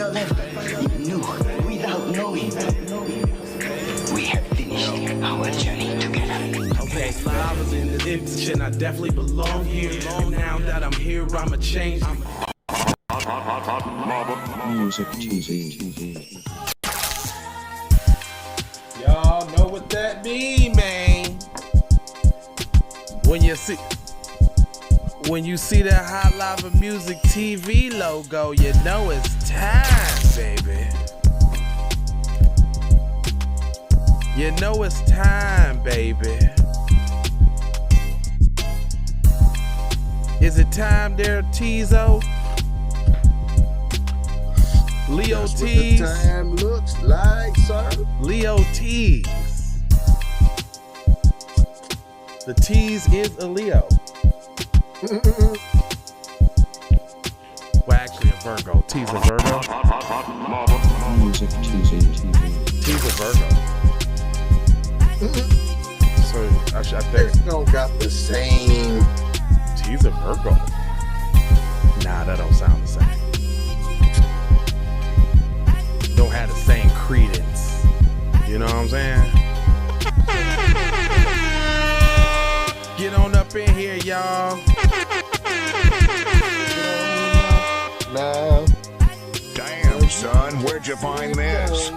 tell them you knew without knowing. We have finished our journey together. Okay, so I was in the Edition, I definitely belong here. And now that I'm here, I'ma change. Music TV. Y'all know what that mean, man. When you see that Hot Lava Music TV logo, you know it's time, baby. You know it's time, baby. Is it time there, Teezo? Leo That's Tees. what the time looks like, sir. Leo Tees. The Tees is a Leo. Well, actually a Virgo. Tees a Virgo. Music TV. Tees a Virgo. So I think They don't got the same. Tees a Virgo. Nah, that don't sound the same. Don't have the same credence. You know what I'm saying? Get on up in here, y'all. Now, Damn, son, where'd you find this?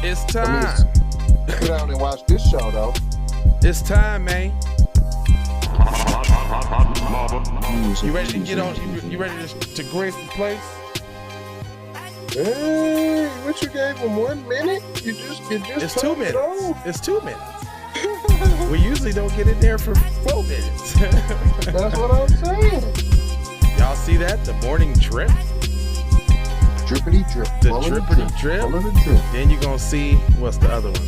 It's time. sit down and watch this show, though. It's time, man. Music You ready to TV. get on? You ready to grace the place? Hey, what you gave him 1 minute? You just It's 2 told it minutes. all. It's 2 minutes. We usually don't get in there for 4 minutes. That's what I'm saying. Y'all see that? The morning drip. Drippity drip. The Follow drippity drip. Follow the drip. Then you're gonna see what's the other one?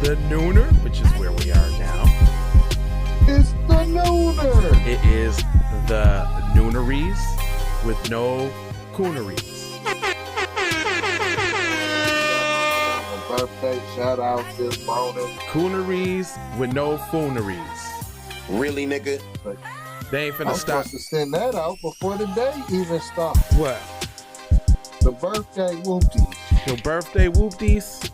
The nooner, which is where we are now. It's the nooner. It is the nooneries with no cooneries. Birthday shout out this morning. Cooneries with no fooneries. Really, nigga? They ain't I'm finna stop. supposed to send that out before the day even starts. What? The birthday whoopties. Your birthday whoopties?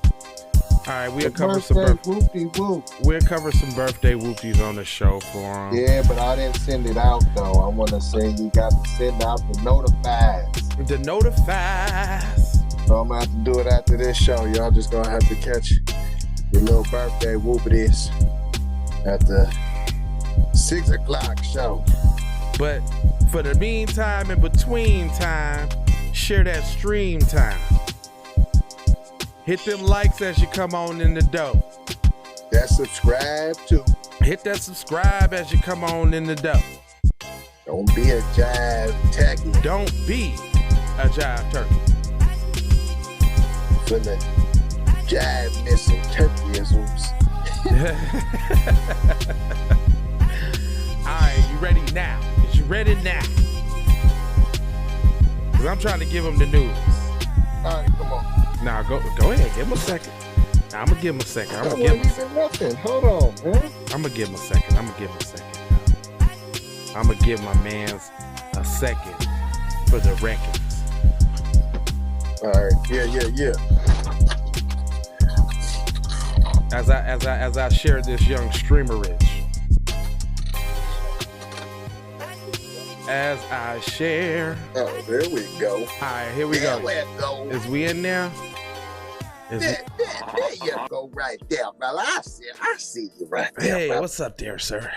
Alright, we'll cover some whoopty whoop. We'll cover some birthday whoopties on the show for them. Yeah, but I didn't send it out though. I want to say you got to send out the notifies. The notifies. So I'm gonna have to do it after this show. Y'all just gonna have to catch your little birthday whoopities at the 6 o'clock show. But for the meantime, in between time, share that stream time. Hit them likes as you come on in the door. That's subscribe too. Hit that subscribe as you come on in the door. Don't be a jive tacky Don't be a jive turkey. for the jive missing turkeyisms. Alright, you ready now? Is you ready now? Cause I'm trying to give them the news. All right, come on. Now go ahead, give him a second. Now, I'm gonna give him a second. I'm That gonna give him a wasn't even nothing. Hold on, man. I'm gonna give him a second. I'm gonna give my mans a second for the records. All right, yeah. As I share this young streamerage. As I share. Oh, there we go. All right, here we There go. we go. Is we in there? There you go, right there, brother. I see you right there. Hey, brother. what's up there, sir?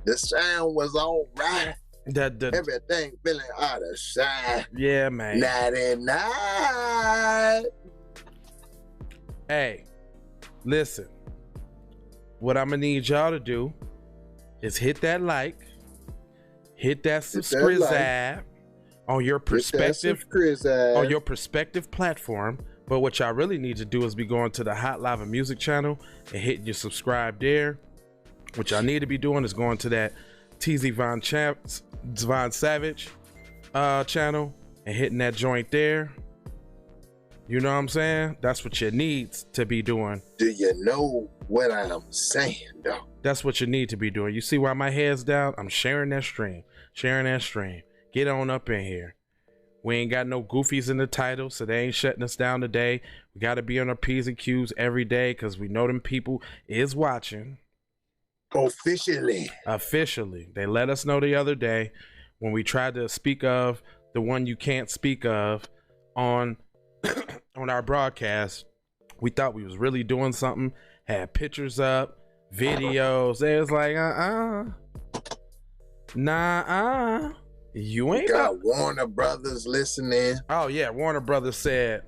The sound was all right. The Everything feeling out of shine. yeah, man. Night. Hey, listen. What I'm gonna need y'all to do is hit that like, hit that subscribe on your perspective platform. But what y'all really need to do is be going to the Hot Lava Music channel and hitting your subscribe there. What y'all need to be doing is going to that TZ Von Savage channel and hitting that joint there. You know what I'm saying? That's what you need to be doing. Do you know what I'm saying, though? That's what you need to be doing. You see why my head's down? I'm sharing that stream. get on up in here. We ain't got no goofies in the title, so they ain't shutting us down today. We got to be on our P's and Q's every day because we know them people is watching. Officially. They let us know the other day when we tried to speak of the one you can't speak of on on our broadcast. We thought we was really doing something, had pictures up, videos. It was like, nah, you ain't got about... Warner Brothers listening. Oh yeah, Warner Brothers said,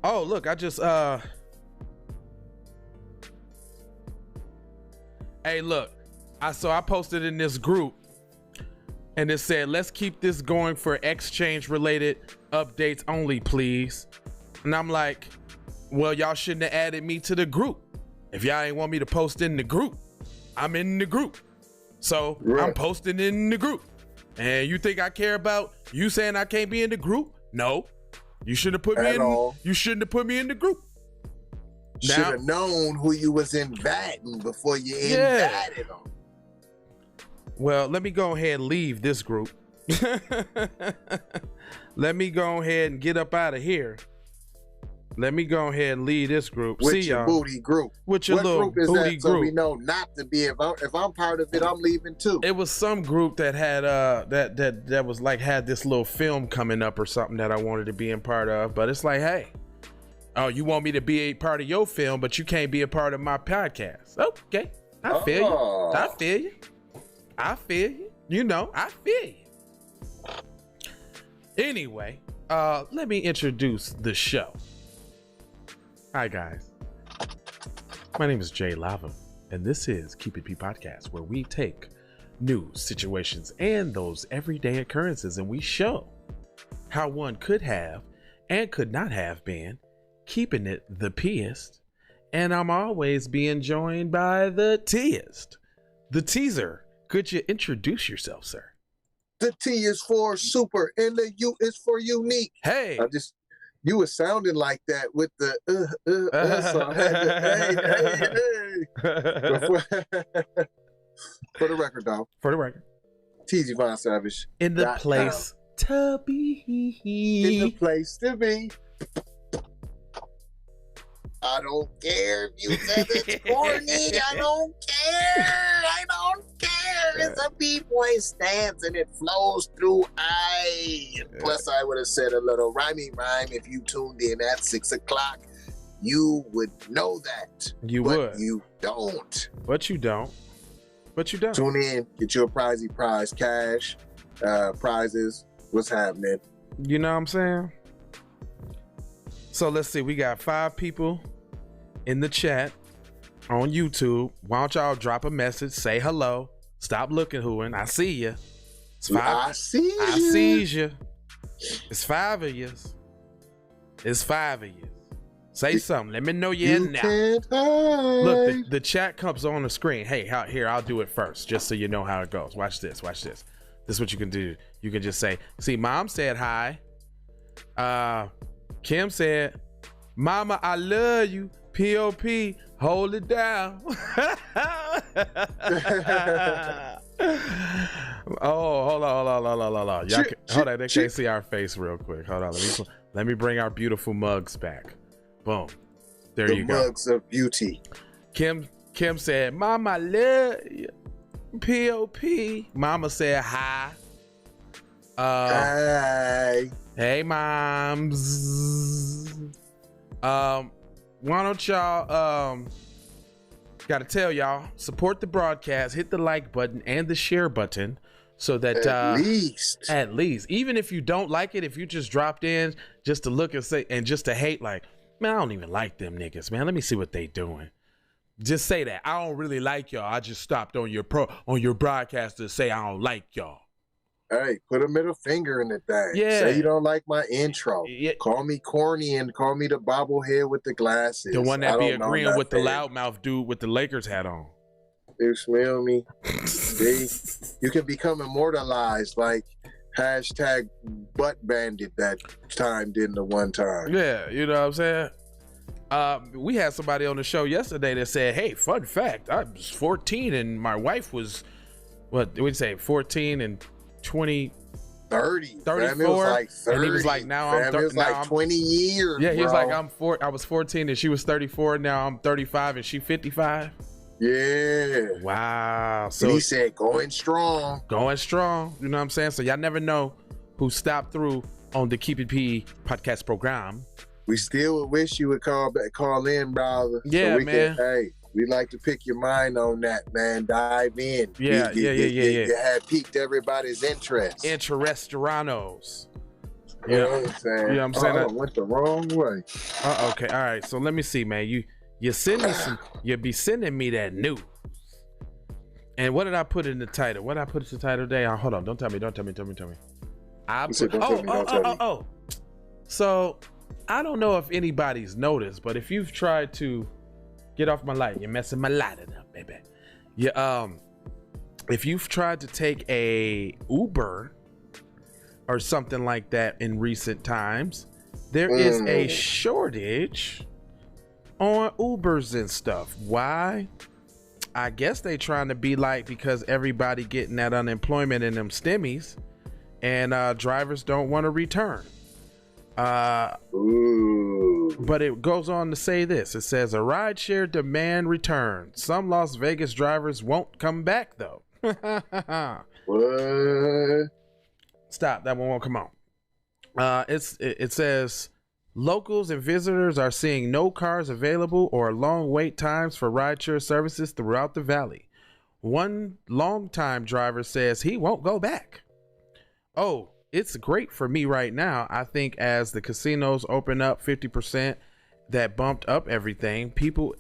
oh look, I just hey look, I posted in this group and it said, let's keep this going for exchange related updates only, please. And I'm like, well, y'all shouldn't have added me to the group. If y'all ain't want me to post in the group, I'm in the group. So right. I'm posting in the group. And you think I care about you saying I can't be in the group? No. You shouldn't have put me in. You shouldn't have put me in the group. Should have known who you was inviting before you invited them. Well, let me go ahead and leave this group. Let me go ahead and get up out of here. Let me go ahead and leave this group. With See your y'all. Booty group. With your what little group is booty that? group. So we know not to be. If I'm part of it, I'm leaving too. It was some group that had that was like had this little film coming up or something that I wanted to be in part of. But it's like, hey, oh, you want me to be a part of your film, but you can't be a part of my podcast. Okay, I feel you. I feel you. I feel you. You know, I feel you. Anyway, let me introduce the show. Hi guys, my name is Jay Lava, and this is Keep It P Podcast, where we take news, situations, and those everyday occurrences, and we show how one could have and could not have been, keeping it the P-est, and I'm always being joined by the T-est, the teaser. Could you introduce yourself, sir? The T is for super, and the U is for unique. Hey, you were sounding like that with the so I had to, hey. For the record, dog. For the record. TZ Von Savage. In the place to be. In the place to be. I don't care if you said it's corny. I don't care. I don't care. It's a B-boy stance and it flows through I. Plus, I would have said a little rhyming rhyme if you tuned in at 6 o'clock. You would know that. You would. You don't. But you don't. But you don't. Tune in. Get you a prizey prize. Cash. Prizes. What's happening? You know what I'm saying? So let's see. We got 5 people in the chat on YouTube. Why don't y'all drop a message? Say hello. Stop looking, hooing. I see you. I see you. I see you. It's 5 of you. It's 5 of you. Say something. Let me know you're in now. Look, the chat comes on the screen. Hey, here, I'll do it first, just so you know how it goes. Watch this. Watch this. This is what you can do. You can just say, see, Mom said hi. Kim said, Mama, I love you. P.O.P. Hold it down. Oh, hold on. Y'all hold on, they can't see our face real quick. Hold on, let me bring our beautiful mugs back. Boom. There you go. The mugs of beauty. Kim said, Mama, I love you. P.O.P. Mama said hi. Hi. Hey, moms. Why don't y'all gotta tell y'all, support the broadcast, hit the like button and the share button so that at least even if you don't like it, if you just dropped in just to look and say and just to hate, like, man, I don't even like them niggas, man, let me see what they doing. Just say that I don't really like y'all. I just stopped on your broadcast to say I don't like y'all. Hey, put a middle finger in the thing. Yeah. Say you don't like my intro. Yeah. Call me corny and call me the bobblehead with the glasses. The one that be agreeing with the loudmouth dude with the Lakers hat on. You smell me? You can become immortalized like hashtag butt bandit that time didn't the one time. Yeah, you know what I'm saying? We had somebody on the show yesterday that said, hey, fun fact, I was 14 and my wife was, what would you say, 14 and 20, 30. 34, It was like 30. and he was like, now I'm It was now like I'm 20 years. yeah, he was bro. like, I was 14 and she was 34. Now I'm 35 and she 55. Yeah. Wow. So So he said going strong. going strong. You know what I'm saying? So y'all never know who stopped through on the Keep It P podcast program. We still would wish you would call in, brother. Yeah, so we man. Hey, we'd like to pick your mind on that, man. Dive in. Yeah. You had piqued everybody's interest. Interesteranos. You know what I'm saying? You know what I'm saying? I went the wrong way. Okay. All right. So let me see, man. You send me some. You be sending me that news. And what did I put in the title? What did I put in the title today? Hold on. Don't tell me. So I don't know if anybody's noticed, but if you've tried to get off my light, you're messing my lighting up, baby. If you've tried to take a Uber or something like that in recent times, there is a shortage on Ubers and stuff. Why? I guess they trying to be like, because everybody getting that unemployment and them stimmies, and drivers don't want to return. But it goes on to say this. It says a rideshare demand return. Some Las Vegas drivers won't come back though. What? Stop. That one won't come on. It says locals and visitors are seeing no cars available or long wait times for rideshare services throughout the valley. One longtime driver says he won't go back. Oh, it's great for me right now. I think as the casinos open up 50%, that bumped up everything. People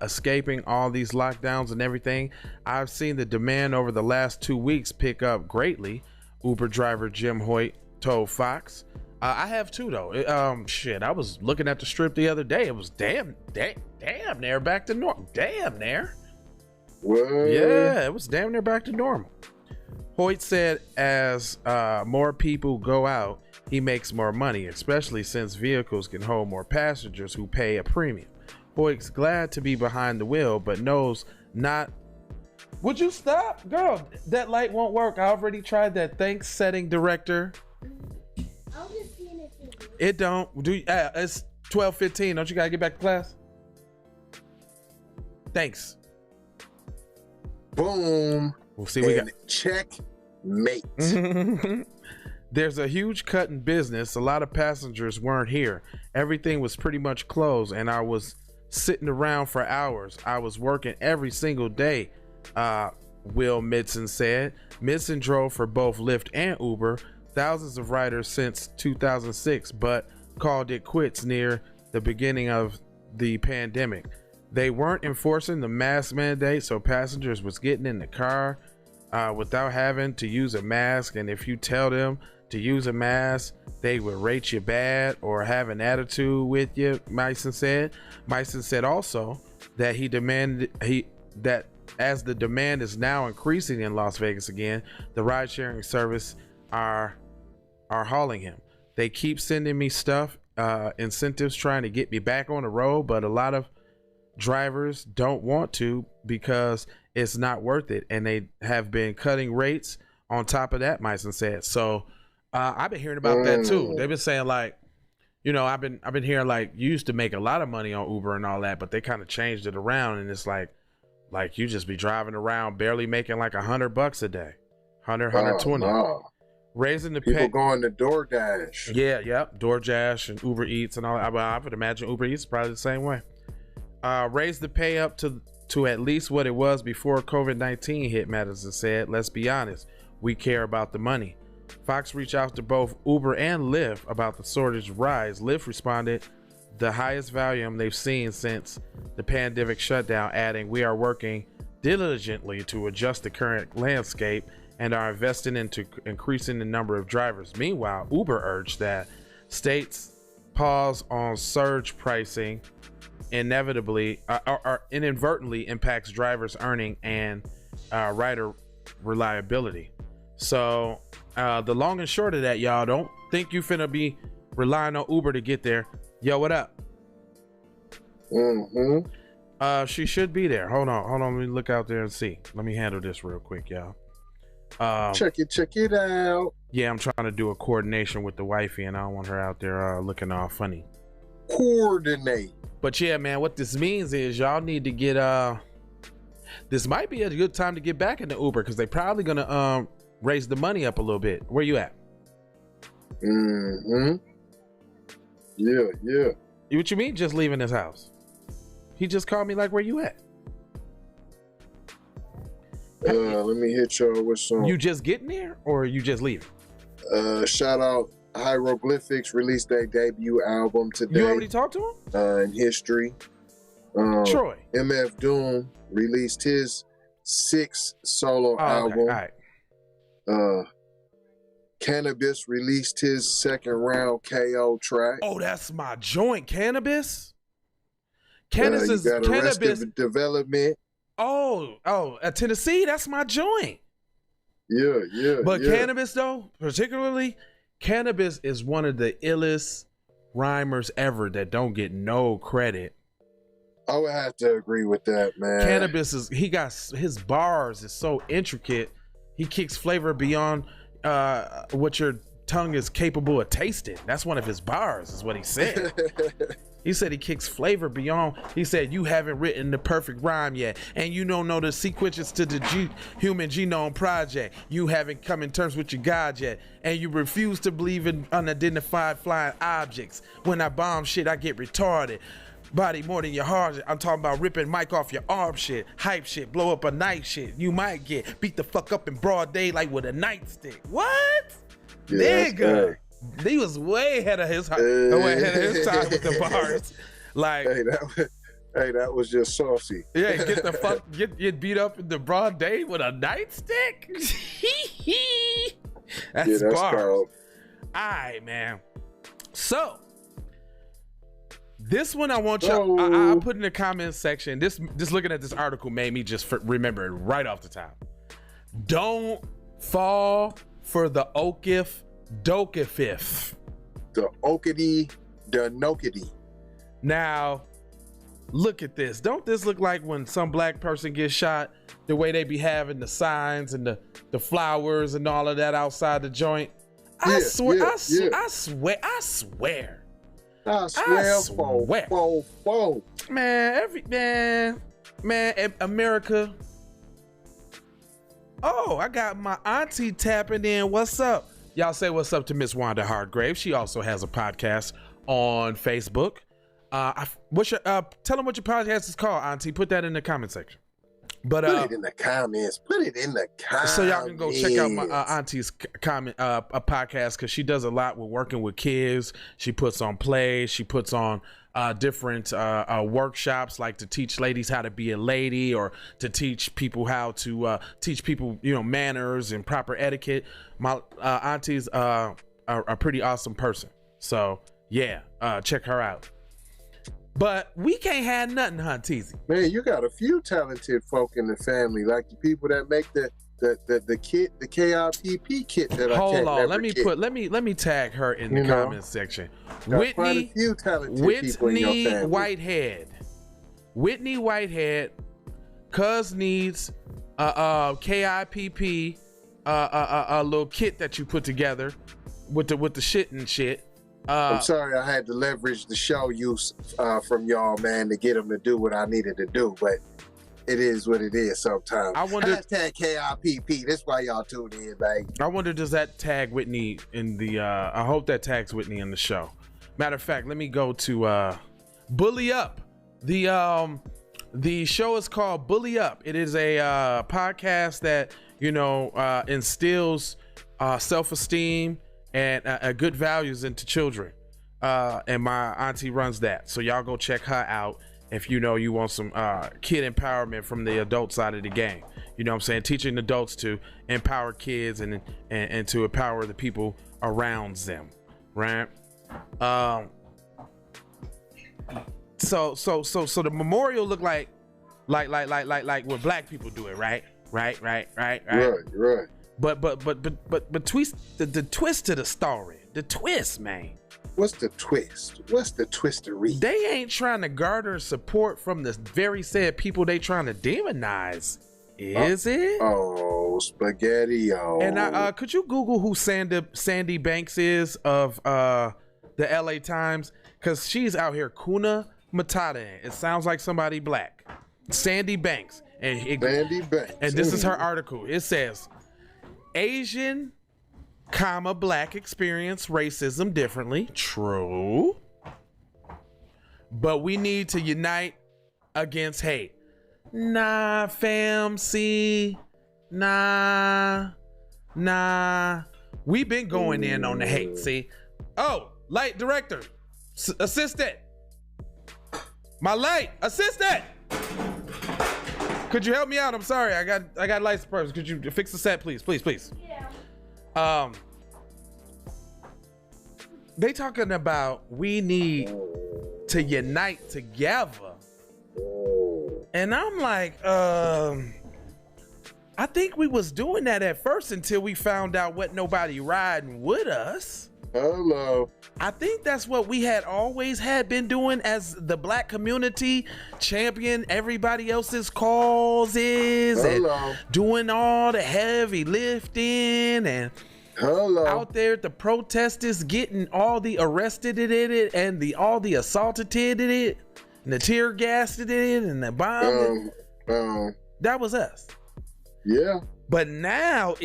escaping all these lockdowns and everything. I've seen the demand over the last 2 weeks pick up greatly. Uber driver Jim Hoyt told Fox. I have too though. Shit, I was looking at the strip the other day. It was damn near back to normal. Damn near. What? Yeah, it was damn near back to normal. Hoyt said as more people go out, he makes more money, especially since vehicles can hold more passengers who pay a premium. Hoyt's glad to be behind the wheel, but knows not. Would you stop? Girl, that light won't work. I already tried that. Thanks, setting director. It don't. It's 12:15. Don't you gotta get back to class? Thanks. Boom. We'll see. We got checkmate. There's a huge cut in business. A lot of passengers weren't here. Everything was pretty much closed, and I was sitting around for hours. I was working every single day, Will Midson said. Midson drove for both Lyft and Uber, thousands of riders since 2006, but called it quits near the beginning of the pandemic. They weren't enforcing the mask mandate, so passengers was getting in the car without having to use a mask, and if you tell them to use a mask, they would rate you bad or have an attitude with you, Myson said. Myson said also that that as the demand is now increasing in Las Vegas again, the ride sharing service are hauling him. They keep sending me stuff, incentives trying to get me back on the road, but a lot of drivers don't want to because it's not worth it, and they have been cutting rates on top of that, Myson said. So I've been hearing about that too. They've been saying like, you know, I've been hearing like you used to make a lot of money on Uber and all that, but they kind of changed it around, and it's like you just be driving around barely making like $100 a day, 120. No. Raising the people pay. going to DoorDash. Yeah, DoorDash and Uber Eats and all that. I would imagine Uber Eats is probably the same way. Raise the pay up to at least what it was before COVID-19 hit, Madison said. Let's be honest, we care about the money. Fox reached out to both Uber and Lyft about the shortage rise. Lyft responded, the highest volume they've seen since the pandemic shutdown, adding, we are working diligently to adjust the current landscape and are investing into increasing the number of drivers. Meanwhile, Uber urged that states pause on surge pricing inadvertently impacts drivers' earning and rider reliability. So the long and short of that, y'all, don't think you finna be relying on Uber to get there. Yo, what up? Mm-hmm. She should be there. Hold on. Let me look out there and see. Let me handle this real quick, y'all. Check it out. Yeah, I'm trying to do a coordination with the wifey, and I don't want her out there looking all funny. Coordinate. But yeah, man, what this means is y'all need to get this might be a good time to get back into Uber, because they probably gonna raise the money up a little bit. Where you at? Mm-hmm. Yeah. What you mean just leaving his house? He just called me like, where you at? Let me hit y'all with some. You just getting there, or you just leaving? Shout out Hieroglyphics released their debut album today. You already talked to him? In history. Troy. MF Doom released his 6th solo album. Okay. All right. Cannabis released his 2nd round KO track. Oh, that's my joint. Cannabis. You Cannabis. got Arrested Development. Oh, Tennessee. That's my joint. Yeah. But Cannabis, though, particularly, Cannabis is one of the illest rhymers ever that don't get no credit. I would have to agree with that, man. Cannabis his bars is so intricate. He kicks flavor beyond what your tongue is capable of tasting. That's one of his bars, is what he said. He said he kicks flavor beyond. He said, you haven't written the perfect rhyme yet, and you don't know the sequences to the Human Genome Project. You haven't come in terms with your God yet, and you refuse to believe in unidentified flying objects. When I bomb shit, I get retarded. Body more than your heart. I'm talking about ripping mic off your arm shit, hype shit, blow up a night shit. You might get beat the fuck up in broad daylight with a nightstick. What? Yeah, Nigga. He was way ahead of his time with the bars. Like, that was just saucy. Yeah, get beat up in the broad day with a nightstick. That's bars. All right, man. So this one I want y'all. I put in the comments section. This looking at this article made me just remember it right off the top. Don't fall for the Okey Doke. The Okey Doke. Now, look at this. Don't this look like when some black person gets shot? The way they be having the signs and the flowers and all of that outside the joint. I swear. Man, America. Oh, I got my auntie tapping in. What's up? Y'all say what's up to Miss Wanda Hargrave. She also has a podcast on Facebook. Tell them what your podcast is called, auntie. Put that in the comment section. But put it in the comments. So y'all can go check out my auntie's a podcast, because she does a lot with working with kids. She puts on plays. She puts on different workshops, like to teach ladies how to be a lady, or to teach people how to teach people, manners and proper etiquette. My auntie's a pretty awesome person. So yeah, check her out. But we can't have nothing, huh, Teezy? Man, you got a few talented folk in the family, like the people that make the kit, the KIPP kit that I can't never get. Let me tag her in the comments section. Whitney Whitehead, cuz needs KIPP, a little kit that you put together with the shit and shit. I'm sorry I had to leverage the show use from y'all, man, to get them to do what I needed to do, but it is what it is sometimes. I wonder, hashtag KIPP. That's why y'all tuned in, baby. I wonder, does that tag Whitney in the I hope that tags Whitney in the show. Matter of fact, let me go to Bully Up. The show is called Bully Up. It is a podcast that instills self-esteem and good values into children, and my auntie runs that, so y'all go check her out if you want some kid empowerment from the adult side of the game. What I'm saying, teaching adults to empower kids and to empower the people around them, right? So the memorial look like what black people do it, right? Right. But twist the twist to the story. The twist, man. What's the twist? What's the twistery? They ain't trying to garner support from the very said people they trying to demonize, is it? Oh spaghetti. And could you Google who Sandy Banks is of the LA Times? Because she's out here Kuna Matata. It sounds like somebody black. Sandy Banks. Sandy Banks. And this is her article. It says, Asian, black experience racism differently. True. But we need to unite against hate. Nah, fam, see. Nah. We've been going in on the hate, see. Oh, light director, assistant. My light assistant. Could you help me out? I'm sorry. I got lights purpose. Could you fix the set, please? Yeah. They talking about we need to unite together. And I'm like, I think we was doing that at first until we found out what nobody riding with us. Hello. I think that's what we had always been doing as the black community, champion everybody else's causes. Hello. And doing all the heavy lifting and out there at the protesters getting all the arrested in it and all the assaulted in it and the tear gassed in it and the bombing. That was us. Yeah. But now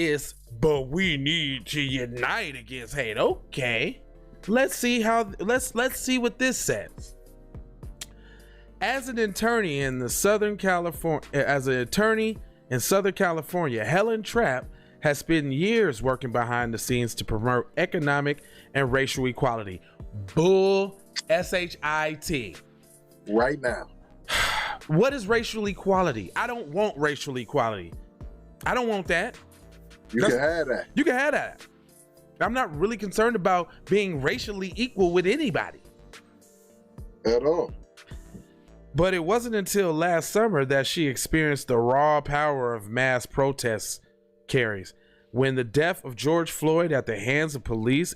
but we need to unite against hate. Okay. Let's see what this says. As an attorney in Southern California, Helen Trapp has spent years working behind the scenes to promote economic and racial equality. Bull SHIT. Right now. What is racial equality? I don't want racial equality. I don't want that. You can have that. You can have that. I'm not really concerned about being racially equal with anybody. At all. But it wasn't until last summer that she experienced the raw power of mass protests carries, when the death of George Floyd at the hands of police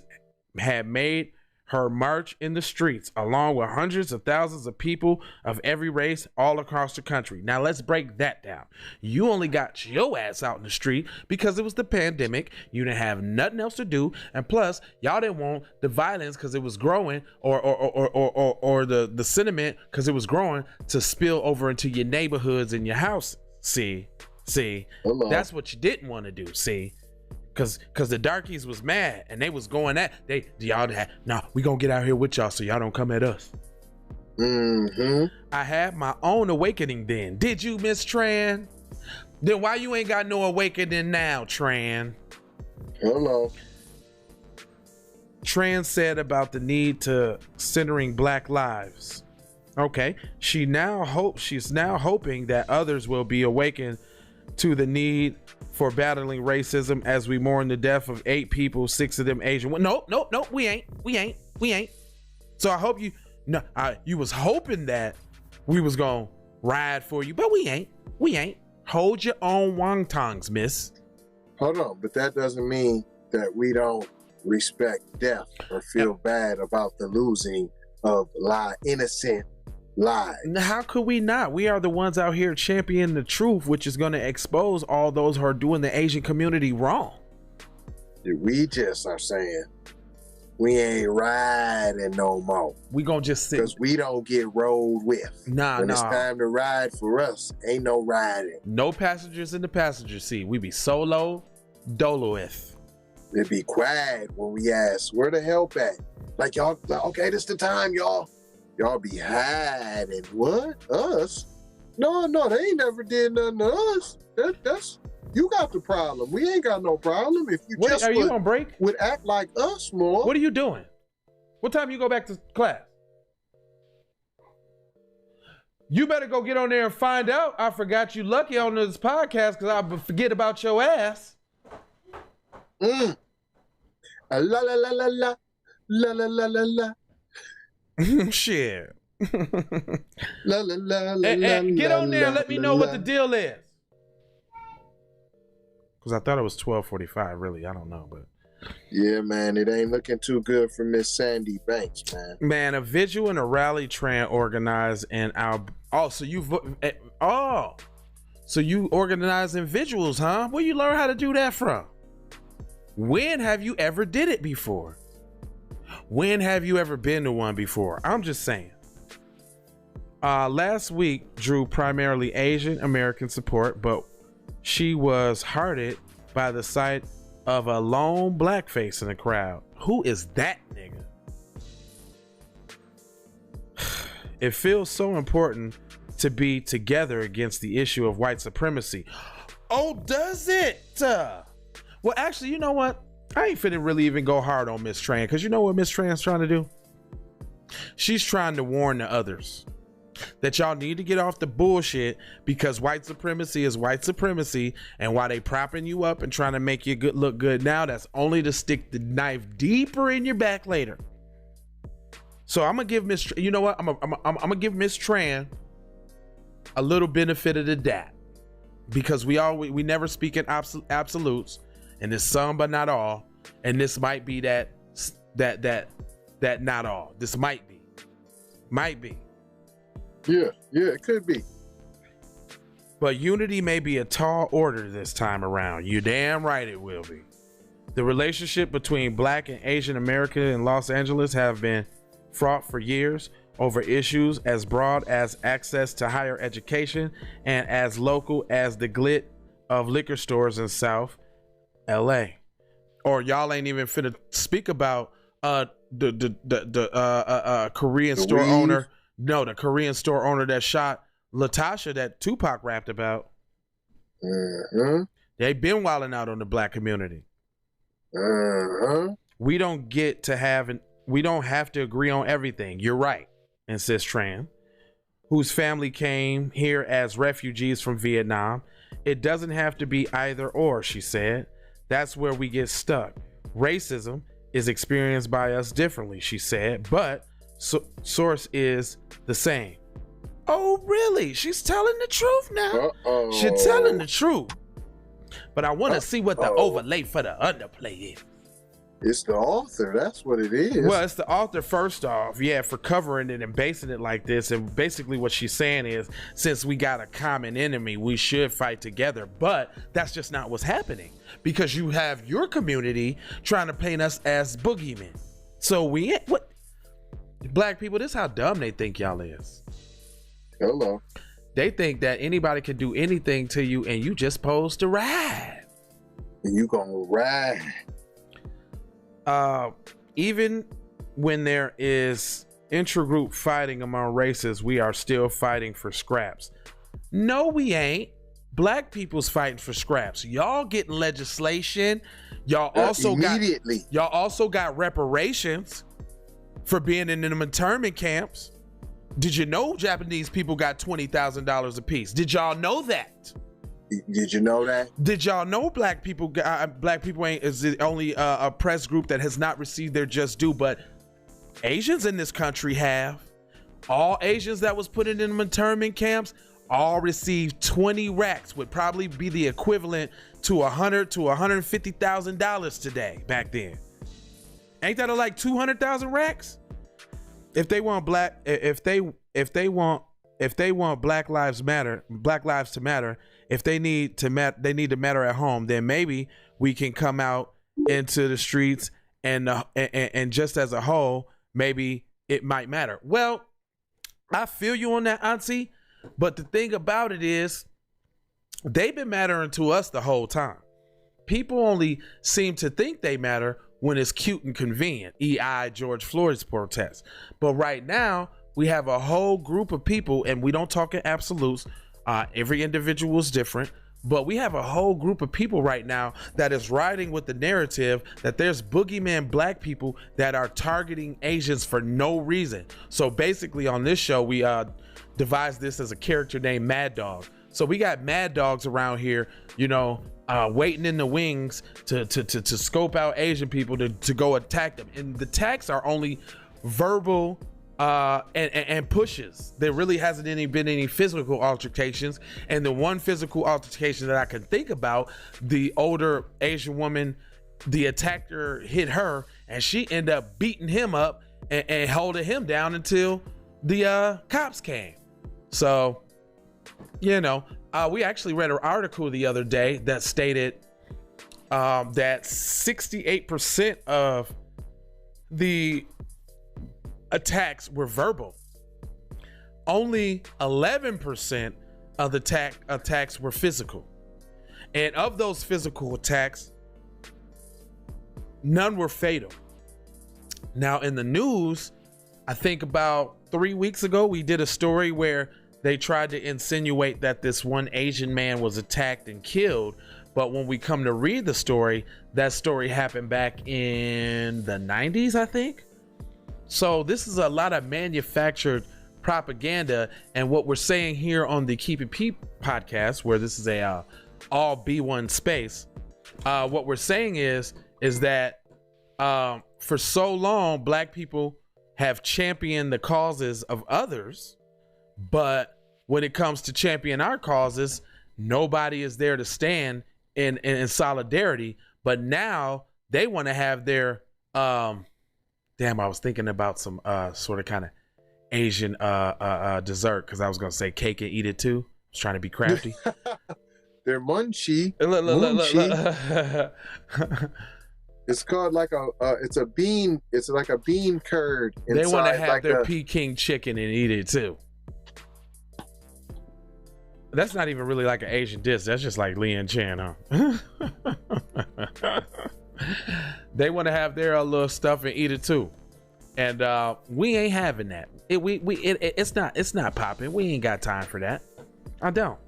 had made her march in the streets along with hundreds of thousands of people of every race all across the country. Now let's break that down. You only got your ass out in the street because it was the pandemic. You didn't have nothing else to do, and plus y'all didn't want the violence because it was growing, or the sentiment because it was growing to spill over into your neighborhoods and your house. See, that's what you didn't want to do. See. Cause the darkies was mad and they was going at y'all had we gonna get out here with y'all so y'all don't come at us. I had my own awakening then. Did you, Miss Tran? Then why you ain't got no awakening now, Tran? Hello. Tran said about the need to centering black lives. Okay, she's now hoping that others will be awakened to the need for battling racism as we mourn the death of 8 people, 6 of them Asian. Nope, we ain't. So I hope you was hoping that we was gonna ride for you, but we ain't. Hold your own wontongs, miss. Hold on, but that doesn't mean that we don't respect death or feel bad about the losing of innocent lives. How could we not? We are the ones out here championing the truth, which is going to expose all those who are doing the Asian community wrong. We just are saying we ain't riding no more. We gonna just sit because we don't get rolled with. When it's time to ride for us, ain't no riding. No passengers in the passenger seat. We be solo doloeth. It be quiet when we ask where the help at. Like y'all, okay, this the time, y'all. Y'all be hiding. What? Us? No, they ain't never did nothing to us. That's you got the problem. We ain't got no problem. If you you on break? Would act like us more. What are you doing? What time you go back to class? You better go get on there and find out. I forgot you lucky on this podcast because I forget about your ass. La la la la la la la la la la. Shit. La, la, la, la, get on there and let me know what the deal is. Because I thought it was 12:45, really. I don't know, but yeah, man, it ain't looking too good for Miss Sandy Banks, man. Man, a vigil and a rally Tran organized in our So you organize individuals, huh? Where you learn how to do that from? When have you ever did it before? When have you ever been to one before? I'm just saying. Last week drew primarily Asian American support, but she was hearted by the sight of a lone black face in the crowd. Who is that nigga? It feels so important to be together against the issue of white supremacy. Oh, does it? Well, actually, you know what? I ain't finna really even go hard on Miss Tran, because you know what Miss Tran's trying to do? She's trying to warn the others that y'all need to get off the bullshit, because white supremacy is white supremacy, and while they propping you up and trying to make you look good now, that's only to stick the knife deeper in your back later. So I'm gonna give Miss, you know what? I'm gonna give Miss Tran a little benefit of the doubt, because we never speak in absolutes, and it's some but not all, and this might be that not all. This might be. Yeah, it could be. But unity may be a tall order this time around. You damn right it will be. The relationship between Black and Asian America in Los Angeles have been fraught for years over issues as broad as access to higher education and as local as the glit of liquor stores in South LA. Or y'all ain't even finna speak about the Korean store owner. No, the Korean store owner that shot Latasha that Tupac rapped about. Mm-hmm. They been wilding out on the Black community. Mm-hmm. We don't have to agree on everything. You're right, insists Tran, whose family came here as refugees from Vietnam. It doesn't have to be either or, she said. That's where we get stuck. Racism is experienced by us differently, she said, but source is the same. Oh, really? She's telling the truth now. She's telling the truth. But I want to see what the overlay for the underplay is. It's the author. That's what it is. Well, it's the author first off, yeah, for covering it and basing it like this. And basically what she's saying is, since we got a common enemy, we should fight together. But that's just not what's happening, because you have your community trying to paint us as boogeymen. So what? Black people, this is how dumb they think y'all is. Hello. They think that anybody can do anything to you and you just supposed to ride. And you gonna ride. Even when there is intragroup fighting among races, we are still fighting for scraps. No, we ain't. Black people's fighting for scraps. Y'all getting legislation. Y'all also got reparations for being in them internment camps. Did you know Japanese people got $20,000 a piece? Did y'all know that? Did you know that? Did y'all know black people is the only oppressed group that has not received their just due, but Asians in this country have. All Asians that was put in them internment camps all received 20 racks, would probably be the equivalent to $100,000 to $150,000 today. Back then, ain't that like 200,000 racks? If they want Black Lives to matter, if they need to matter at home, then maybe we can come out into the streets and just as a whole, maybe it might matter. Well, I feel you on that, Auntie, but the thing about it is, they've been mattering to us the whole time. People only seem to think they matter when it's cute and convenient, e.i. George Floyd's protest. But right now, we have a whole group of people, and we don't talk in absolutes. Every individual is different, but we have a whole group of people right now that is riding with the narrative that there's boogeyman Black people that are targeting Asians for no reason. So basically on this show, we devised this as a character named Mad Dog. So we got Mad Dogs around here, waiting in the wings to scope out Asian people to go attack them. And the attacks are only verbal and pushes. There really hasn't been any physical altercations. And the one physical altercation that I can think about, the older Asian woman, the attacker hit her and she ended up beating him up and holding him down until the cops came. So, we actually read an article the other day that stated that 68% of the attacks were verbal. Only 11% of the attacks were physical. And of those physical attacks, none were fatal. Now, in the news, I think about 3 weeks ago, we did a story where they tried to insinuate that this one Asian man was attacked and killed. But when we come to read the story, that story happened back in the 90s, I think. So this is a lot of manufactured propaganda. And what we're saying here on the Keep It Peep podcast, where this is a all B1 space, what we're saying is that for so long, Black people have championed the causes of others, but when it comes to champion our causes, nobody is there to stand in solidarity. But now they want to have their I was thinking about some sort of kind of Asian dessert, because I was gonna say cake and eat it too. I was trying to be crafty. They're munchie. It's called like it's a bean. It's like a bean curd. They want to have like their Peking chicken and eat it too. That's not even really like an Asian dish. That's just like Lian Chan, huh? They want to have their little stuff and eat it too, and we ain't having that. It's not popping. We ain't got time for that. I don't.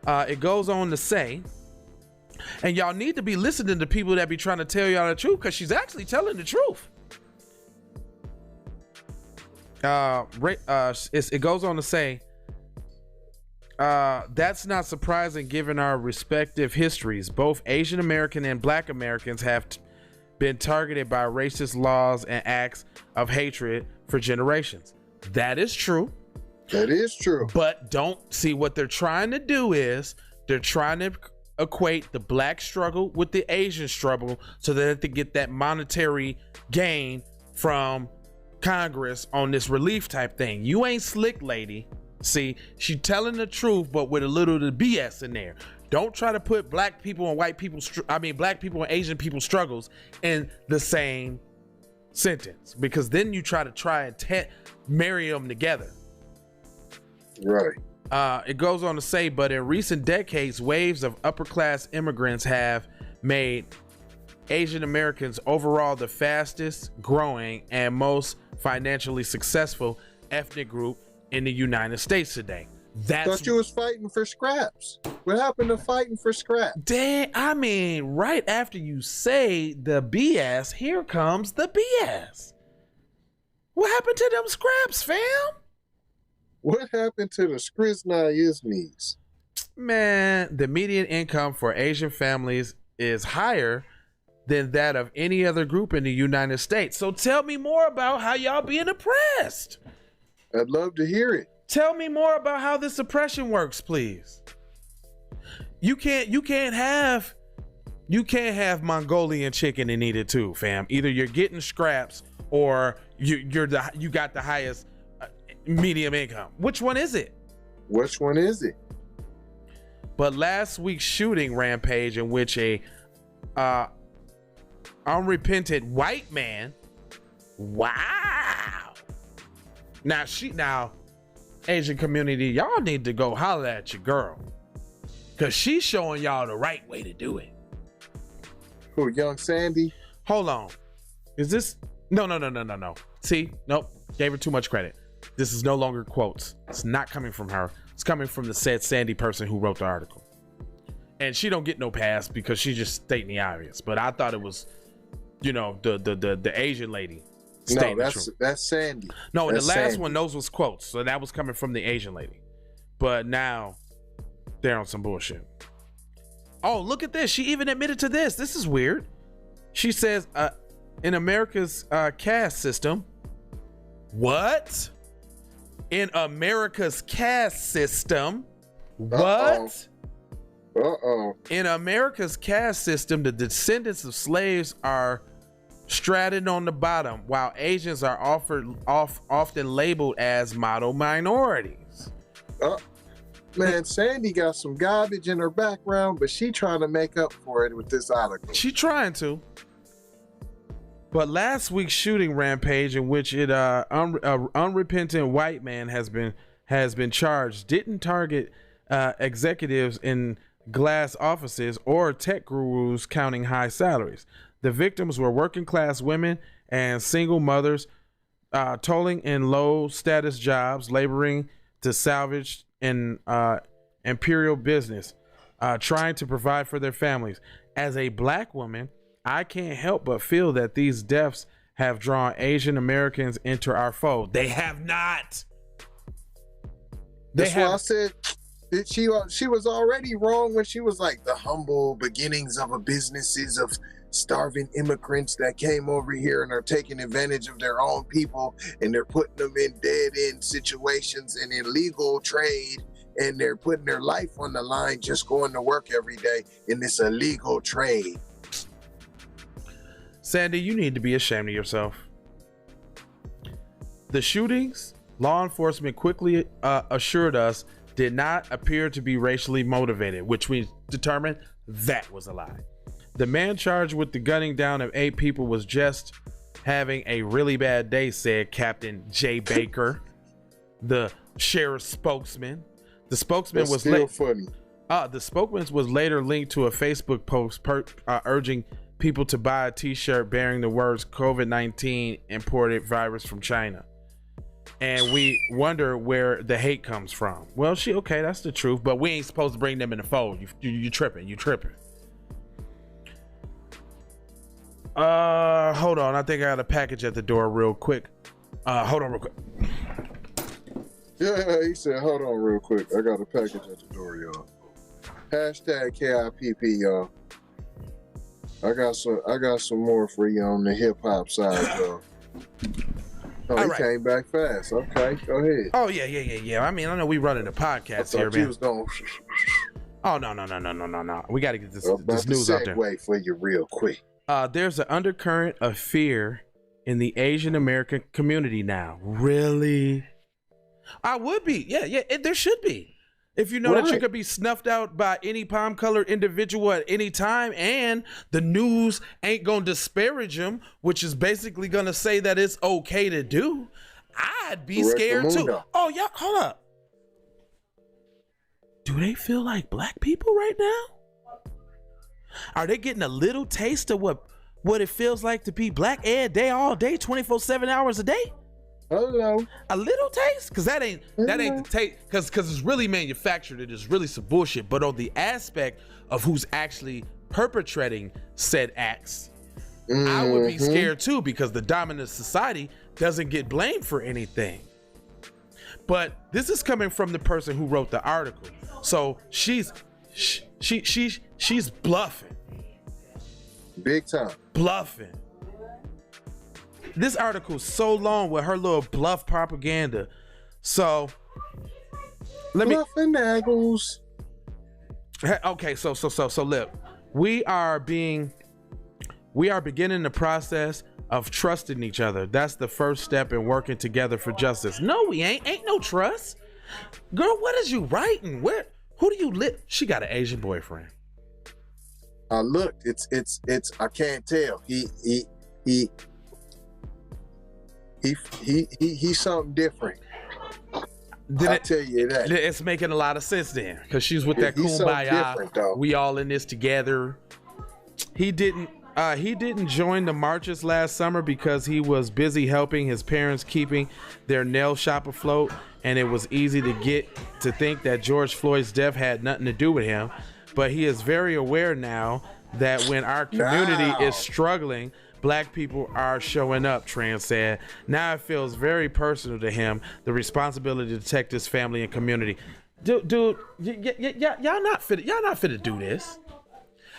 It goes on to say, and y'all need to be listening to people that be trying to tell y'all the truth, because she's actually telling the truth. It goes on to say, that's not surprising given our respective histories. Both Asian American and Black Americans have been targeted by racist laws and acts of hatred for generations. That is true. That is true. But don't see what they're trying to do is they're trying to equate the Black struggle with the Asian struggle so that they get that monetary gain from Congress on this relief type thing. You ain't slick, lady. See, she telling the truth, but with a little of the BS in there. Don't try to put Black people and white people, Black people and Asian people struggles in the same sentence, because then you try and marry them together. Right. It goes on to say, but in recent decades, waves of upper class immigrants have made Asian Americans overall the fastest growing and most financially successful ethnic group in the United States today. Thought you was fighting for scraps. What happened to fighting for scraps? Dang, I mean, right after you say the BS, here comes the BS. What happened to them scraps, fam? What happened to the Skrizna Ismies? Man, the median income for Asian families is higher than that of any other group in the United States. So tell me more about how y'all being oppressed. I'd love to hear it. Tell me more about how this oppression works, please. You can't have Mongolian chicken and eat it too, fam. Either you're getting scraps or you got the highest medium income. Which one is it? Which one is it? But last week's shooting rampage, in which a unrepentant white man, wow. Now Asian community, y'all need to go holler at your girl, because she's showing y'all the right way to do it. Who, Young Sandy? Hold on. Is this? No. See, nope. Gave her too much credit. This is no longer quotes. It's not coming from her. It's coming from the said Sandy person who wrote the article. And she don't get no pass because she's just stating the obvious. But I thought it was, the Asian lady. No, that's Sandy. No, and that's the last Sandy. one, those was quotes. So that was coming from the Asian lady. But now they're on some bullshit. Oh, look at this. She even admitted to this. This is weird. She says, in America's caste system. What? In America's caste system? What? Uh-oh. In America's caste system, the descendants of slaves are strated on the bottom, while Asians are often labeled as model minorities. Man, Sandy got some garbage in her background, but she trying to make up for it with this article. She trying to. But last week's shooting rampage, in which unrepentant white man has been charged, didn't target executives in glass offices or tech gurus counting high salaries. The victims were working class women and single mothers, toiling in low status jobs, laboring to salvage an imperial business, trying to provide for their families. As a black woman, I can't help but feel that these deaths have drawn Asian Americans into our fold. They have not. That's why I said that she was already wrong when she was like the humble beginnings of a businesses of starving immigrants that came over here and are taking advantage of their own people, and they're putting them in dead-end situations and illegal trade, and they're putting their life on the line just going to work every day in this illegal trade. Sandy, you need to be ashamed of yourself. The shootings, law enforcement quickly assured us, did not appear to be racially motivated, which we determined that was a lie. The man charged with the gunning down of 8 people was just having a really bad day, said Captain Jay Baker, the sheriff's spokesman. The spokesman That's was still funny. The spokesman was later linked to a Facebook post urging people to buy a t-shirt bearing the words COVID-19 imported virus from China. And we wonder where the hate comes from. Well, okay, that's the truth, but we ain't supposed to bring them in the fold. You tripping. Hold on. I think I got a package at the door real quick. Hold on real quick. Yeah, he said, hold on real quick. I got a package at the door, y'all. Hashtag KIPP, y'all. I got some more for you on the hip hop side, y'all. Oh, he came back fast. Okay, go ahead. Oh yeah. I mean, I know we running a podcast here, man. Oh no. We got to get this news out there. Segue for you real quick. There's an undercurrent of fear in the Asian American community now. Really? I would be. Yeah. There should be. If you know that you could be snuffed out by any palm-colored individual at any time, and the news ain't gonna disparage them, which is basically gonna say that it's okay to do, I'd be scared too. Oh yeah, hold up. Do they feel like black people right now? Are they getting a little taste of what it feels like to be black every day, all day, 24/7 hours a day? Hello. A little taste? Cause that ain't the taste, cause it's really manufactured. It is really some bullshit. But on the aspect of who's actually perpetrating said acts, I would be scared too, because the dominant society doesn't get blamed for anything. But this is coming from the person who wrote the article. So she's bluffing. Big time. Bluffing. This article is so long with her little bluff propaganda. So Bluffing Naggles. Okay, so look, we are beginning the process of trusting each other. That's the first step in working together for justice. No, we ain't no trust. Girl, what is you writing? Who do you live? She got an Asian boyfriend. I looked. It's. I can't tell. He's something different. I'll tell you that. It's making a lot of sense then, because she's with that kumbaya. We all in this together. He didn't join the marches last summer because he was busy helping his parents keeping their nail shop afloat, and it was easy to get to think that George Floyd's death had nothing to do with him. But he is very aware now that when our community is struggling, black people are showing up, Tran said. Now it feels very personal to him, the responsibility to protect his family and community. Dude, y'all not fit to do this.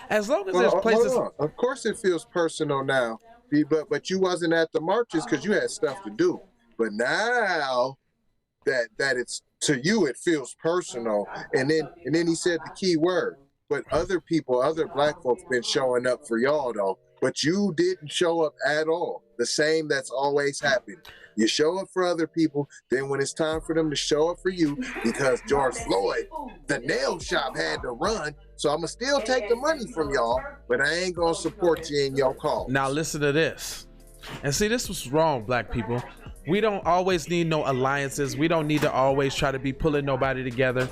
As long as there's places. Of course it feels personal now, but you wasn't at the marches because you had stuff to do. But now that it's to you, it feels personal. And then he said the key word. But other people, other black folks been showing up for y'all though. but you didn't show up at all. The same that's always happened. You show up for other people, then when it's time for them to show up for you, because George Floyd, the nail shop had to run, so I'ma still take the money from y'all, but I ain't gonna support you in your cause. Now listen to this. And see, this was wrong, black people. We don't always need no alliances. We don't need to always try to be pulling nobody together,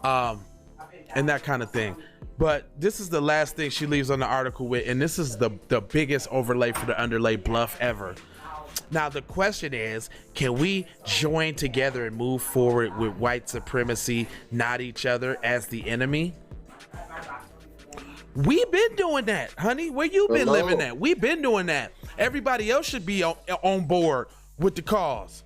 and that kind of thing. But this is the last thing she leaves on the article with, and this is the biggest overlay for the underlay bluff ever. Now the question is, can we join together and move forward with white supremacy, not each other as the enemy? We've been doing that, honey. Where you been living at? We've been doing that. Everybody else should be on board with the cause.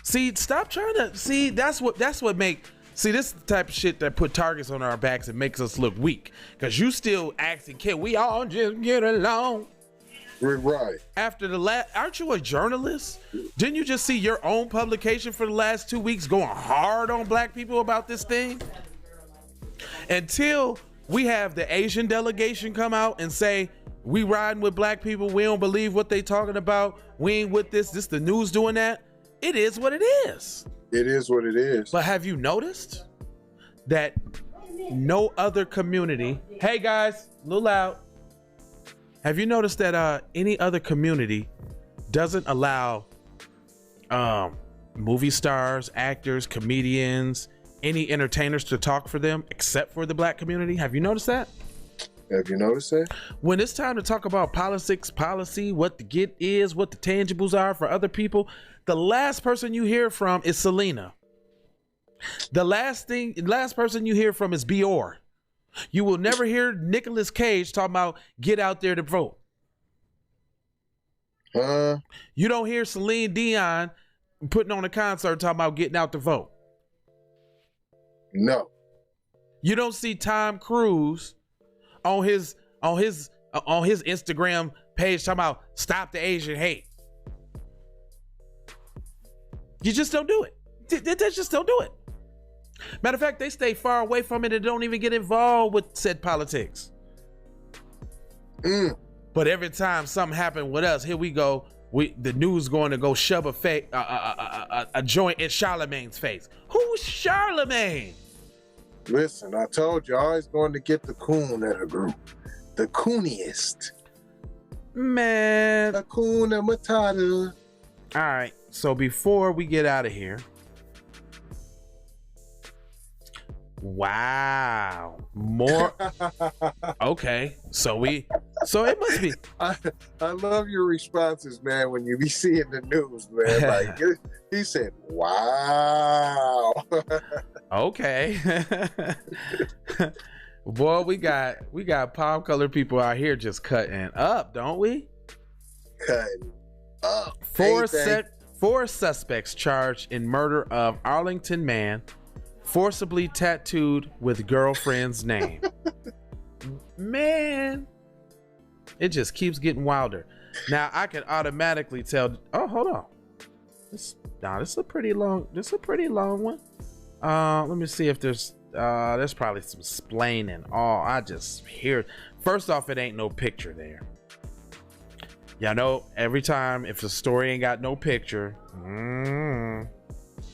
See, stop trying to see. That's what make. See, this is the type of shit that put targets on our backs and makes us look weak. Cause you still asking, can we all just get along? Right. After the last, aren't you a journalist? Didn't you just see your own publication for the last 2 weeks going hard on black people about this thing? Until we have the Asian delegation come out and say, we riding with black people, we don't believe what they talking about, we ain't with this the news doing that. It is what it is. It is what it is. But have you noticed that no other community, hey guys, a little loud. Have you noticed that any other community doesn't allow movie stars, actors, comedians, any entertainers to talk for them except for the black community? Have you noticed that? Have you noticed that? When it's time to talk about politics, policy, what the get is, what the tangibles are for other people, the last person you hear from is Selena. The last person you hear from is Bior. You will never hear Nicolas Cage talking about get out there to vote. You don't hear Celine Dion putting on a concert talking about getting out to vote. No. You don't see Tom Cruise on his Instagram page talking about stop the Asian hate. You just don't do it. They just don't do it. Matter of fact, they stay far away from it and don't even get involved with said politics. But every time something happened with us, here we go. The news going to go shove a joint in Charlemagne's face. Who's Charlemagne? Listen, I told you, I always going to get the coon at a group. The cooniest. Man. Hakuna Matata. All right. So before we get out of here. Wow. More. Okay. So it must be. I love your responses, man, when you be seeing the news, man. Like he said, wow. Okay. Boy, we got palm colored people out here just cutting up, don't we? Cutting up. Four suspects charged in murder of Arlington man forcibly tattooed with girlfriend's name. Man, it just keeps getting wilder. Now I can automatically tell. Oh, hold on. This is a pretty long one. Let me see if there's probably some splaining. Oh, I just hear. First off, it ain't no picture there. Y'all know every time if the story ain't got no picture,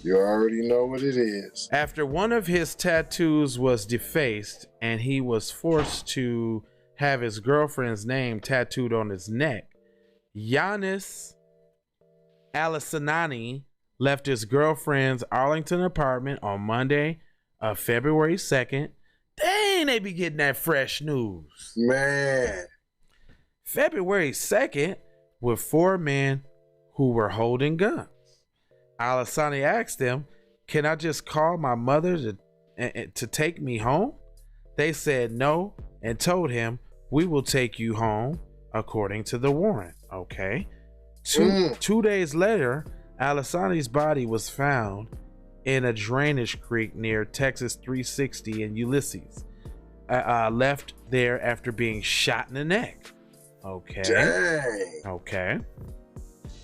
you already know what it is. After one of his tattoos was defaced and he was forced to have his girlfriend's name tattooed on his neck, Giannis Alisanani left his girlfriend's Arlington apartment on Monday, February 2nd. Dang, they be getting that fresh news. Man. February 2nd with four men who were holding guns. Alisani asked them, "Can I just call my mother to take me home?" They said no and told him, "We will take you home according to the warrant." Okay. Two days later, Alisani's body was found in a drainage creek near Texas 360 in Ulysses. Left there after being shot in the neck. Okay. Dang. Okay.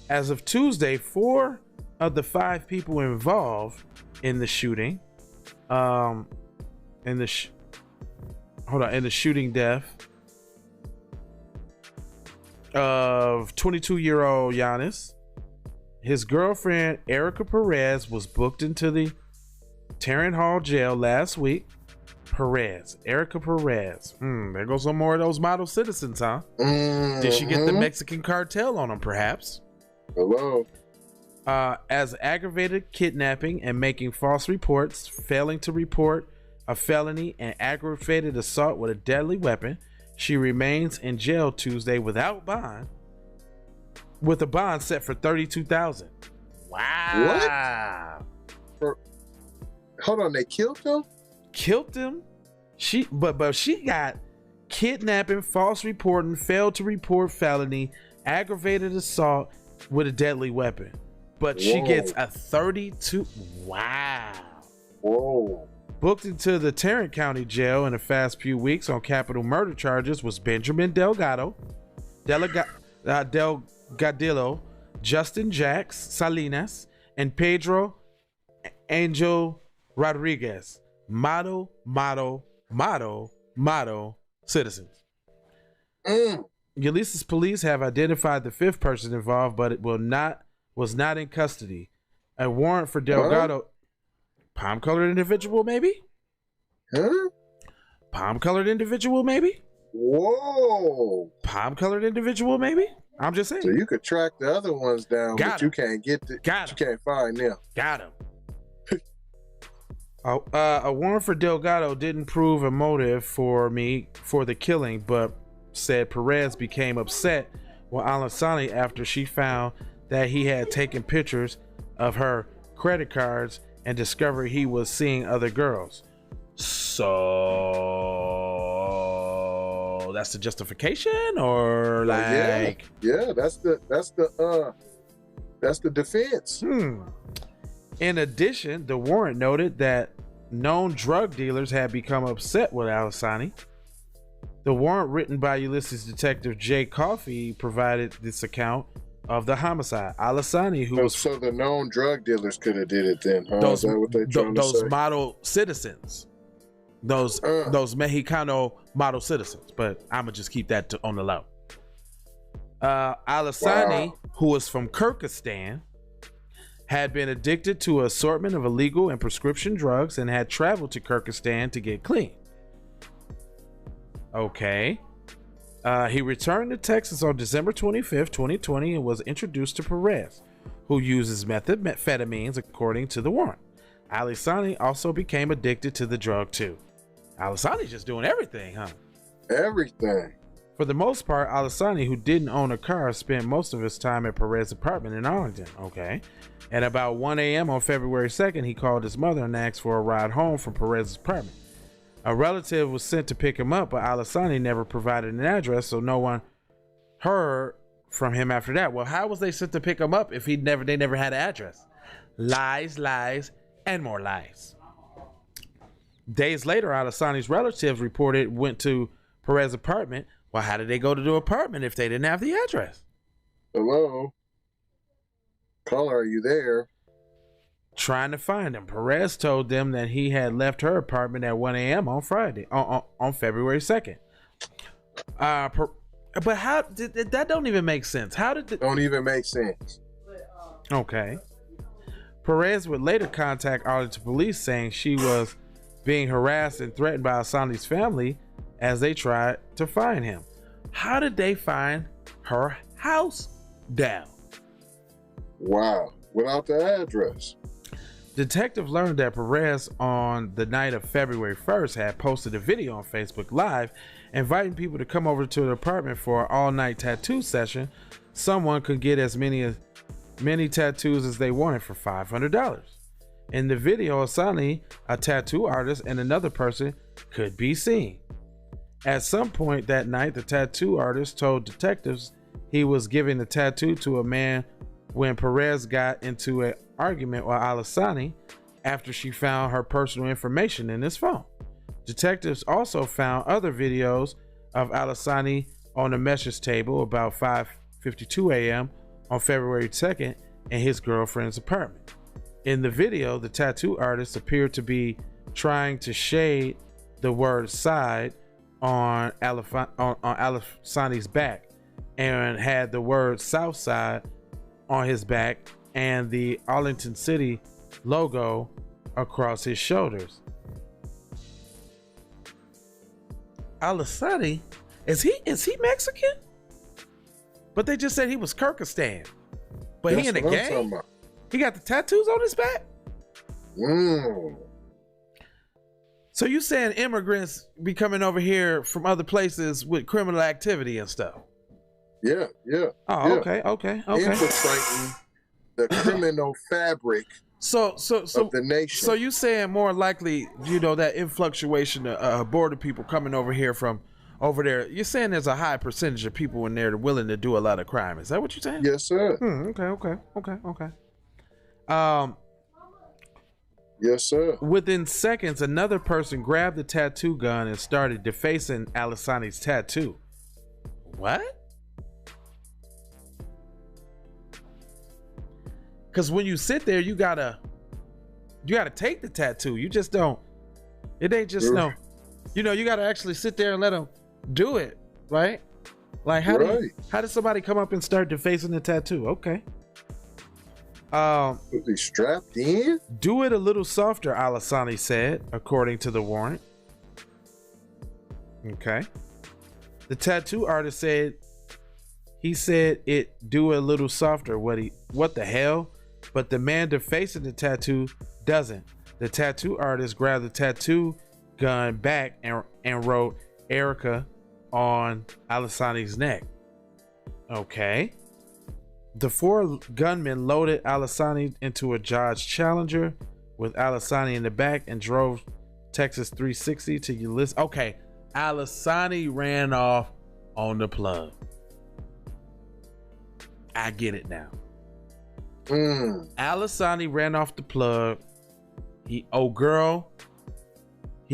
As of Tuesday, 4 of the 5 people involved in the shooting, in the shooting death, of 22-year-old Giannis. His girlfriend, Erica Perez, was booked into the Tarrant Hall jail last week. Erica Perez. There goes some more of those model citizens, huh? Did she get the Mexican cartel on them, perhaps? Hello. As aggravated kidnapping and making false reports, failing to report a felony, and aggravated assault with a deadly weapon, she remains in jail Tuesday without bond, with a bond set for $32,000. Wow. What? Hold on, they killed him? Killed him. But she got kidnapping, false reporting, failed to report felony, aggravated assault with a deadly weapon. But she gets a 32. Wow. Whoa. Booked into the Tarrant County Jail in the past few weeks on capital murder charges was Benjamin Delgadillo, Justin Jacks Salinas, and Pedro Angel Rodriguez. Model citizens. Ulysses police have identified the fifth person involved, but it was not in custody. A warrant for Delgado. Palm-colored individual, maybe? Huh? Palm-colored individual, maybe? Whoa. Palm-colored individual, maybe? I'm just saying. So you could track the other ones down, but you can't get the. You can't find them. Got him. A warrant for Delgado didn't prove a motive for the killing, but said Perez became upset with Alasani after she found that he had taken pictures of her credit cards and discovered he was seeing other girls. So that's the justification, or like yeah, that's the defense. In addition, the warrant noted that known drug dealers had become upset with Alasani. The warrant, written by Ulysses Detective Jay Coffey, provided this account of the homicide. Alasani, so the known drug dealers could have did it then, huh? Those, Is that what they trying to say? Those model citizens, those Mexicano model citizens. But I'm gonna just keep that on the low. Alasani, who was from Kyrgyzstan, had been addicted to an assortment of illegal and prescription drugs and had traveled to Kyrgyzstan to get clean. Okay. He returned to Texas on December 25th, 2020, and was introduced to Perez, who uses methamphetamines according to the warrant. Alasani also became addicted to the drug too. Alasani's just doing everything, huh? Everything. For the most part, Alasani, who didn't own a car, spent most of his time at Perez's apartment in Arlington. Okay. At about 1 a.m. on February 2nd, he called his mother and asked for a ride home from Perez's apartment. A relative was sent to pick him up, but Alasani never provided an address, so no one heard from him after that. Well, how was they sent to pick him up if they never had an address? Lies, and more lies. Days later, Alasani's relatives reported went to Perez's apartment. Well, how did they go to the apartment if they didn't have the address? Hello? Caller, are you there? Trying to find him. Perez told them that he had left her apartment at 1 a.m. on Friday, on February 2nd. But how did that don't even make sense? How did it don't even make sense? Okay. Perez would later contact Arlington police saying she was being harassed and threatened by Asani's family as they tried to find him. How did they find her house down? Wow. Without the address. Detective learned that Perez on the night of February 1st had posted a video on Facebook Live inviting people to come over to the apartment for an all-night tattoo session. Someone could get as many tattoos as they wanted for $500. In the video, Asani, a tattoo artist, and another person could be seen. At some point that night, the tattoo artist told detectives he was giving the tattoo to a man when Perez got into an argument with Alasani after she found her personal information in his phone. Detectives also found other videos of Alasani on the message table about 5:52 a.m. on February 2nd in his girlfriend's apartment. In the video, the tattoo artist appeared to be trying to shade the word side on Alasani's back and had the word Southside on his back and the Arlington City logo across his shoulders. Alisani, is he Mexican? But they just said he was Kyrgyzstan. But he in the gang? He got the tattoos on his back? So you saying immigrants be coming over here from other places with criminal activity and stuff? Yeah. Oh, yeah. Okay. Infiltrating the criminal fabric So of the nation. So you saying more likely, that influctuation of border people coming over here from over there. You're saying there's a high percentage of people in there willing to do a lot of crime. Is that what you're saying? Yes, sir. Okay. Yes, sir. Within seconds, another person grabbed the tattoo gun and started defacing Alisani's tattoo. What? Because when you sit there, you gotta take the tattoo. You just don't. It ain't just no. You gotta actually sit there and let them do it, right? Like how did somebody come up and start defacing the tattoo? Okay. Was he strapped in? Do it a little softer, Alisani said, according to the warrant. Okay. The tattoo artist said he said it do a little softer. What the hell? But the man defacing the tattoo doesn't. The tattoo artist grabbed the tattoo gun back and wrote Erica on Alisani's neck. Okay. The four gunmen loaded Alisani into a Dodge Challenger with Alisani in the back and drove Texas 360 to Ulysses. Okay, Alisani ran off on the plug. I get it now. Alisani ran off the plug. He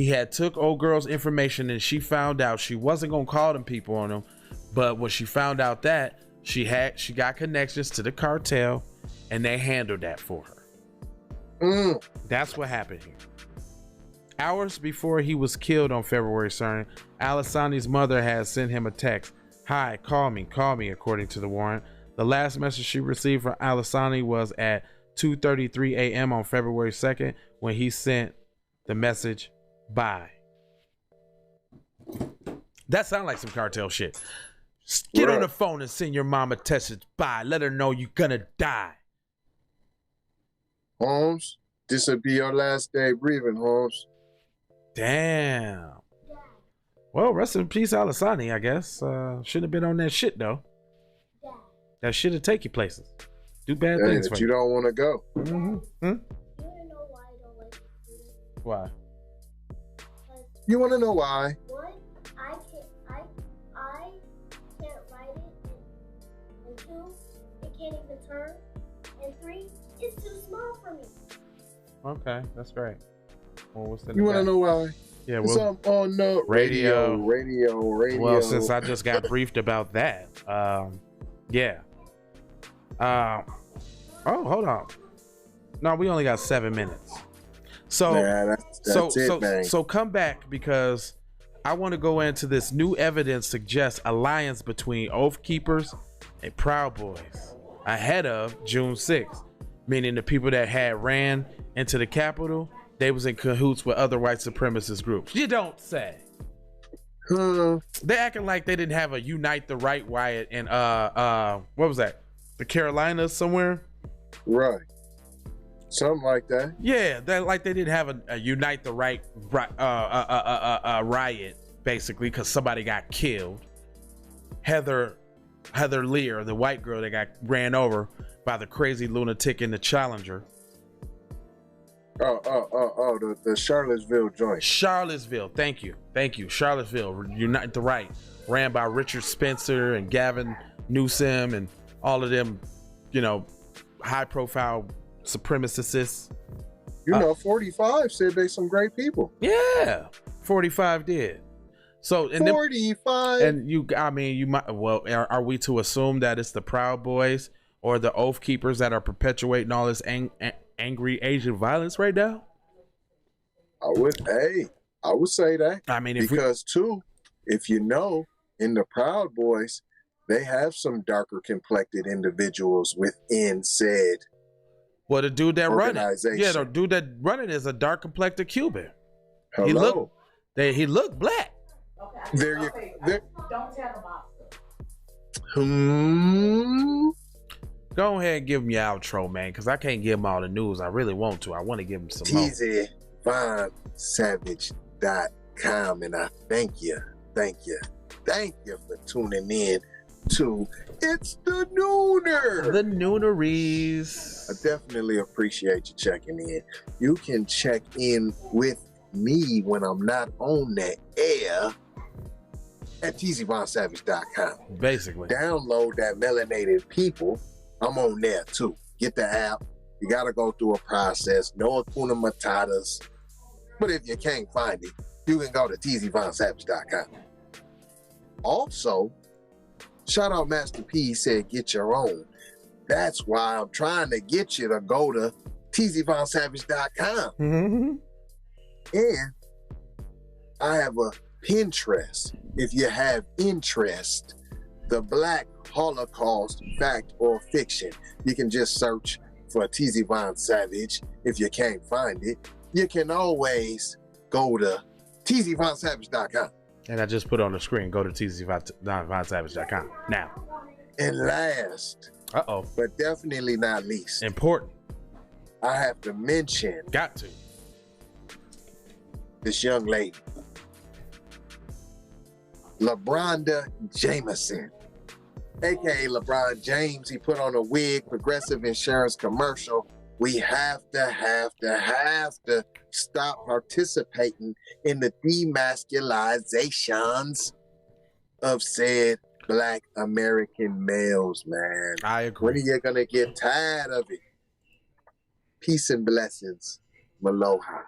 had took old girl's information and she found out she wasn't gonna call them people on him, but when she found out that she got connections to the cartel and they handled that for her. That's what happened here. Hours before he was killed on February 2nd, Alisani's mother had sent him a text. Hi, call me, according to the warrant. The last message she received from Alisani was at 2:33 a.m. on February 2nd when he sent the message, bye. That sounds like some cartel shit. Get on the phone and send your mama a message, bye. Let her know you're gonna die. Holmes, this will be your last day breathing, Holmes. Damn. Well, rest in peace, Alisani, I guess. Shouldn't have been on that shit, though. That shit will take you places. Do bad things for you. Don't want to go. Mm-hmm. You want to know why I don't like this student? Why? You want to know why? One, I can't write it. And two, it can't even turn. And three, it's too small for me. Okay, that's great. Well, what's the You want to know why? Yeah, it's well, on the radio. Well, since I just got briefed about that, yeah. Oh, hold on. No, we only got 7 minutes. So, so come back because I want to go into this new evidence suggests alliance between Oath Keepers and Proud Boys ahead of June 6th, meaning the people that had ran into the Capitol, they was in cahoots with other white supremacist groups. You don't say. They acting like they didn't have a Unite the Right riot in what was that? The Carolinas somewhere? Right. Something like that. Yeah, they didn't have a Unite the Right riot, basically, because somebody got killed. Heather Lear, the white girl that got ran over by the crazy lunatic in the Challenger. The Charlottesville joint. Charlottesville, thank you. Charlottesville, Unite the Right, ran by Richard Spencer and Gavin Newsom and all of them, high profile supremacists. 45 said they some great people. Yeah, 45 did. So 45. And you might. Well, are we to assume that it's the Proud Boys or the Oath Keepers that are perpetuating all this angry Asian violence right now? I would say that. I mean, if in the Proud Boys, they have some darker complected individuals within said Well, the dude that running, organization. yeah, the dude that running is a dark complected Cuban. Hello. He looked black. There you there. Don't tell about Go ahead and give him your outro, man, because I can't give him all the news. I really want to. I want to give him some more. TZVonSavage.com, and I thank you for tuning in to It's the Nooner. The Nooneries. I definitely appreciate you checking in. You can check in with me when I'm not on the air at TZVonSavage.com. Basically. Download that Melanated People. I'm on there too. Get the app. You got to go through a process. No Hakuna Matatas. But if you can't find it, you can go to TZVonSavage.com. Also, shout out Master P. He said, get your own. That's why I'm trying to get you to go to TZVonSavage.com. Mm-hmm. And I have a Pinterest. If you have interest, the Black Holocaust fact or fiction, you can just search for TZ Von Savage. If you can't find it, you can always go to TZVonSavage.com. And I just put on the screen, go to TZVonSavage.com now. And last, but definitely not least, important, I have to mention, got to, this young lady, LeBronda Jameson, aka LeBron James. He put on a wig, Progressive Insurance commercial. We have to stop participating in the demasculizations of said Black American males, man. I agree. When are you gonna get tired of it? Peace and blessings. Maloha.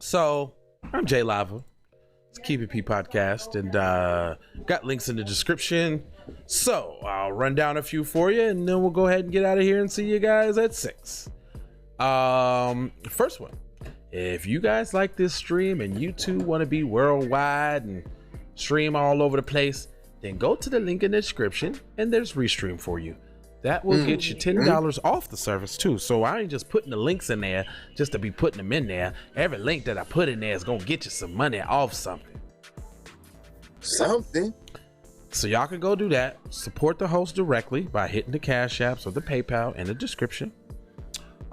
So I'm Jay Lava. It's KPP Podcast, and got links in the description. So I'll run down a few for you, and then we'll go ahead and get out of here and see you guys at 6. First one. If you guys like this stream and you too want to be worldwide and stream all over the place, then go to the link in the description and there's Restream for you. That will get you $10 off the service too. So I ain't just putting the links in there just to be putting them in there. Every link that I put in there is gonna get you some money off something. So y'all can go do that. Support the host directly by hitting the Cash Apps or the PayPal in the description.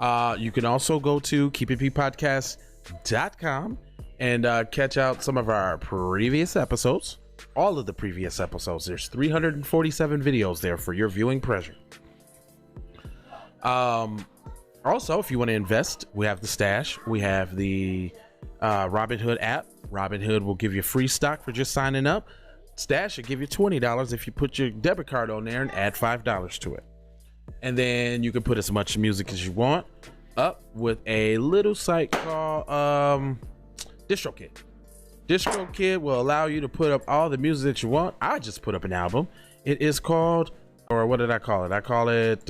You can also go to keepitppodcast.com and catch out some of our previous episodes. All of the previous episodes. There's 347 videos there for your viewing pleasure. Also, if you want to invest, we have the Stash. We have the Robinhood app. Robinhood will give you free stock for just signing up. Stash will give you $20 if you put your debit card on there and add $5 to it. And then you can put as much music as you want up with a little site called DistroKid. DistroKid will allow you to put up all the music that you want. I just put up an album. It is called, or what did I call it? I call it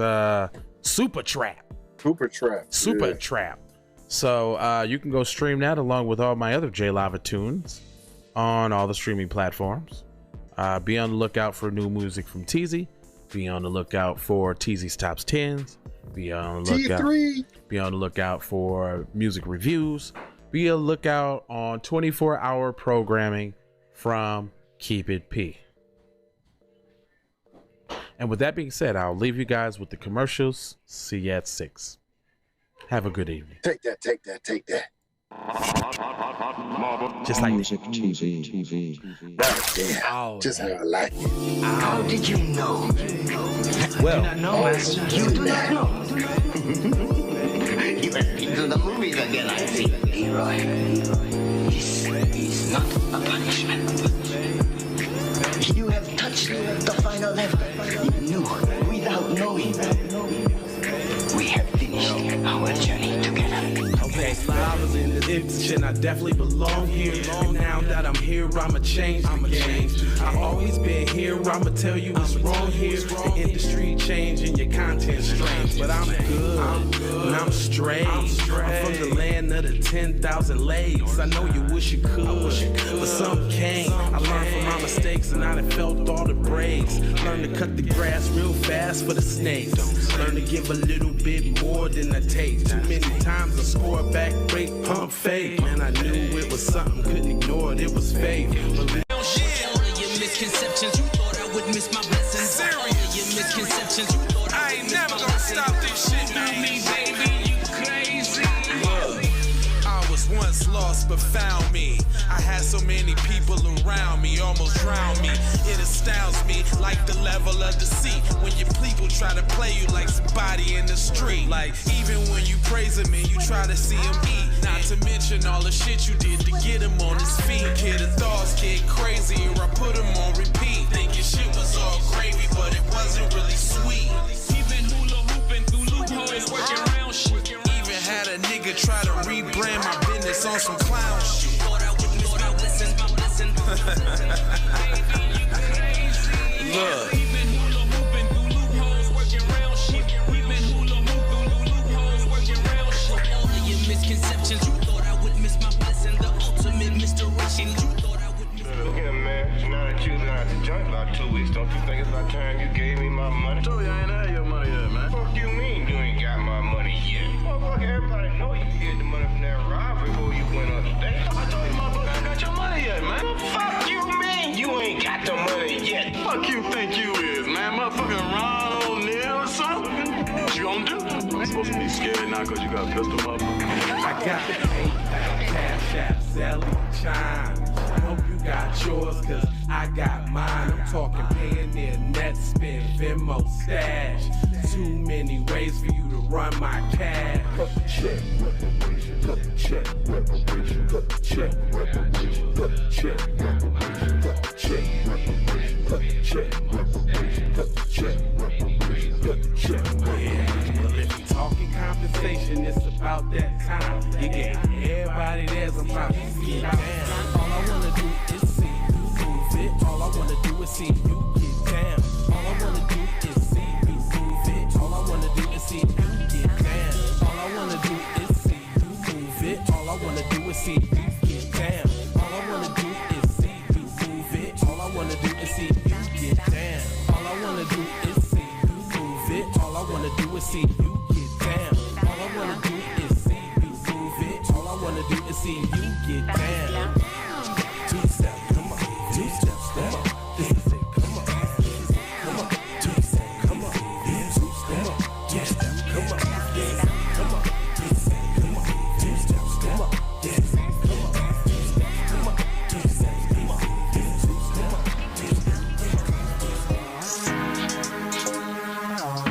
Super Trap. Super Trap. So you can go stream that along with all my other J Lava tunes on all the streaming platforms. Be on the lookout for new music from TZ. Be on the lookout for TZ's Tops 10s. Be on the lookout. T3. Be on the lookout for music reviews. Be a lookout on 24-hour programming from Keep It P. And with that being said, I'll leave you guys with the commercials. See you at 6. Have a good evening. Take that. Just like Music TV. Yeah, just how I like it. How did you know? well. You do not know. You have been to the movies again, I see. Leroy, this is not a punishment. You have touched the final level. You knew without knowing. We have finished our journey together. Okay, I was in the Edition, I definitely belong here. And now that I'm here, I'ma change the game. I always always been here. I'ma tell you what's wrong here. The industry changing, your content strange, but I'm good and I'm straight. I'm from the land of the 10,000 legs. I know you wish you could, but some can't. I learned from my mistakes and I done felt all the breaks. Learn to cut the grass real fast for the snakes. Learn to give a little bit more than I take. Too many times I score back, break, pump, fake. Man, I knew it was something, couldn't ignore it, it was fake. Misconceptions, you thought I would miss my blessings. Serious. Your misconceptions, you thought I ain't never gonna stop this shit, man. Me, baby, you crazy. Look, I was once lost but found me. I had so many people around me, almost drowned me. It astounds me like the level of deceit when your people try to play you like somebody in the street. Like even when you praise him and you try to see him eat. Not to mention all the shit you did to get him on his feet. Kid, the thoughts get crazy or I put him on repeat. Thinking shit was all gravy, but it wasn't really sweet. Even hula hooping through loopholes, working around shit. Even had a nigga try to rebrand my business on some clown shit. Thought I would miss my blessings, my blessing. Baby, you crazy. Look. Even hula hooping through loopholes, working around shit. Even hula hooping through loopholes, working around shit. All of your misconceptions, you thought I would miss my blessing. The ultimate misdirection, you thought I would miss. Look here, man. Now that you've been out the joint about 2 weeks, don't you think it's about time you gave me my money? I told you I ain't had your money yet, man. Fuck you mean you ain't got my money yet? Motherfucker, everybody know you get the money from that robbery before you went upstate. I told you, motherfucker, I ain't got your money yet, man. Fuck you mean you ain't got the money yet? Fuck you think you is, man? Motherfucking Ron O'Neal or something? What you gonna do? You ain't supposed to be scared now because you got a pistol, motherfucker. I got the PayPal, Cash App, Zelle, Chime. Hope you got yours, cause I got mine. I'm talking Payoneer, net spin, Venmo, stash. Too many ways for you to run my cash. Cut the check, reparation, cut the check, reparation, cut the check, reparation, cut the check, reparation, cut the check, reparation, cut the check, reparation, cut the check, reparation, cut the check. Yeah, well if you talking compensation, it's about that time. You get everybody there's about to see down. All I wanna do is see you move it. All I wanna do is see you get down. All I wanna do is see you move it. All I wanna do is see you get down. All I wanna do is see you move it. All I wanna do is see you get down. All I wanna do is see you move it. All I wanna do is see you get down. All I wanna do is see you move it. All I wanna do is see you get down. All I wanna do is see you move it. All I wanna do is see you get down. Two step, come on. Two step, step. This is it, come on. Come on. Two step, come on. Yeah, two step. Two step, come on. Yeah, come on. Two step, come on. Two steps, come on. Yeah, come on. Two step, come on. Two steps, come on. Yeah, two step, come on. Two step, come on.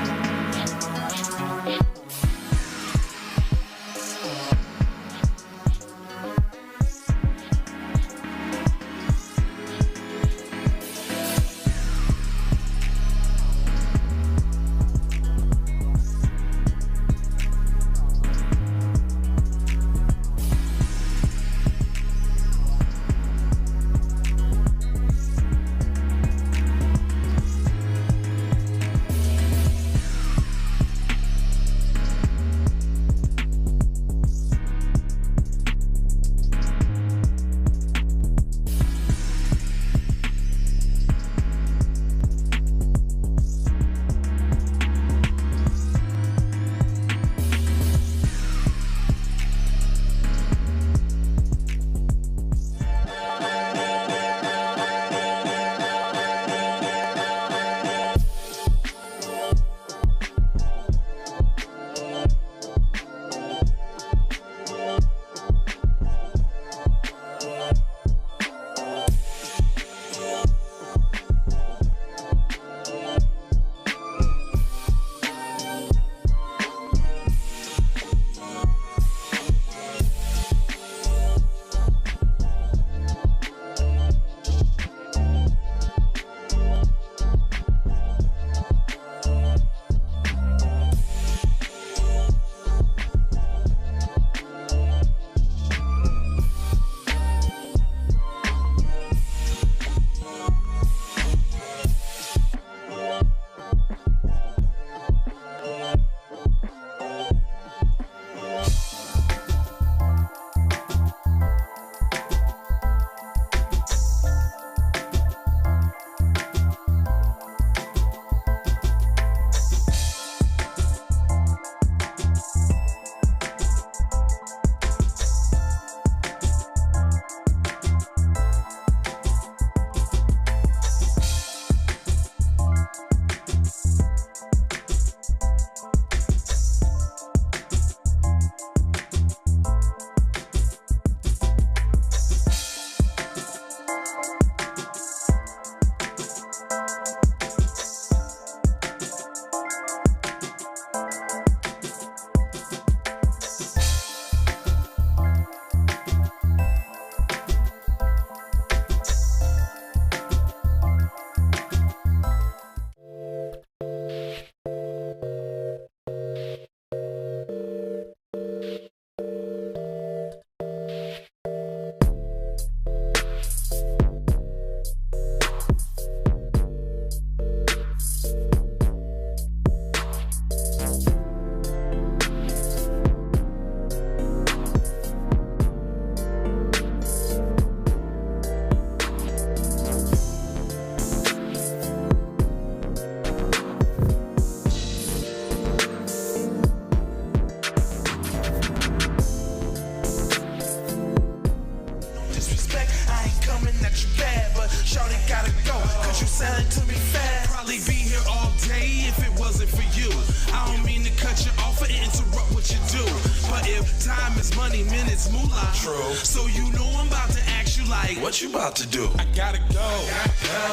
but you sell it to me fast. Probably be here all day if it wasn't for you. I don't mean to cut you off or interrupt what you do, but if time is money, minutes moolah. True. So you know I'm about to ask you like, what you about to do? I gotta go.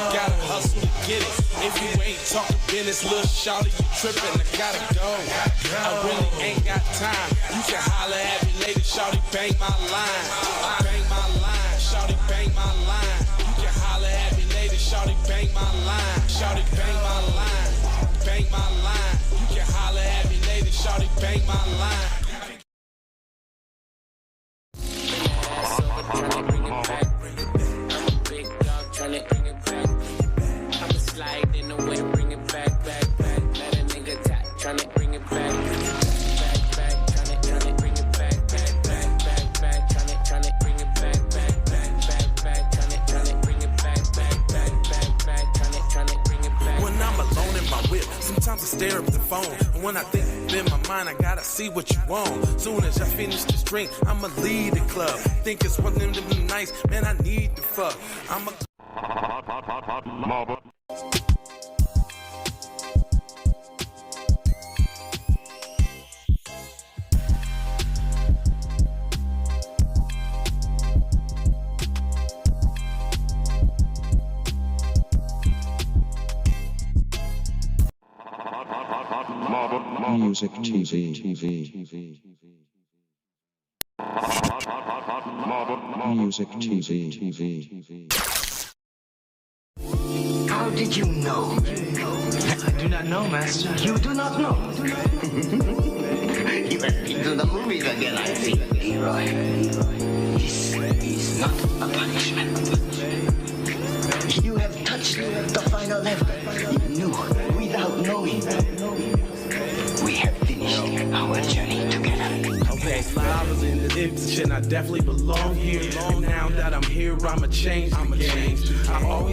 Gotta hustle to get it. If you ain't talking business, little shawty, you tripping. I gotta go. I really ain't got time. You can holler at me later, shawty, bang my line. Bang my line, shawty, bang my line. You can holler at me later, shawty, bang my line. Shawty, bang my line. Bang my line. You can holler at me later, shawty, bang my line. Sometimes I stare at the phone, and when I think in my mind, I gotta see what you want. Soon as I finish this drink, I'ma leave the club. Think it's one of them nights, man, I need to fuck. I'm a Music TV. Music TV. How did you know? I do not know, Master. You do not know? You have been to the movies again, I see. Leroy, this is not a punishment. You have touched the final level. You knew without knowing. We have finished our journey together. Okay, I was in the Edition, I definitely belong here. And now that I'm here, I'ma change the game. I always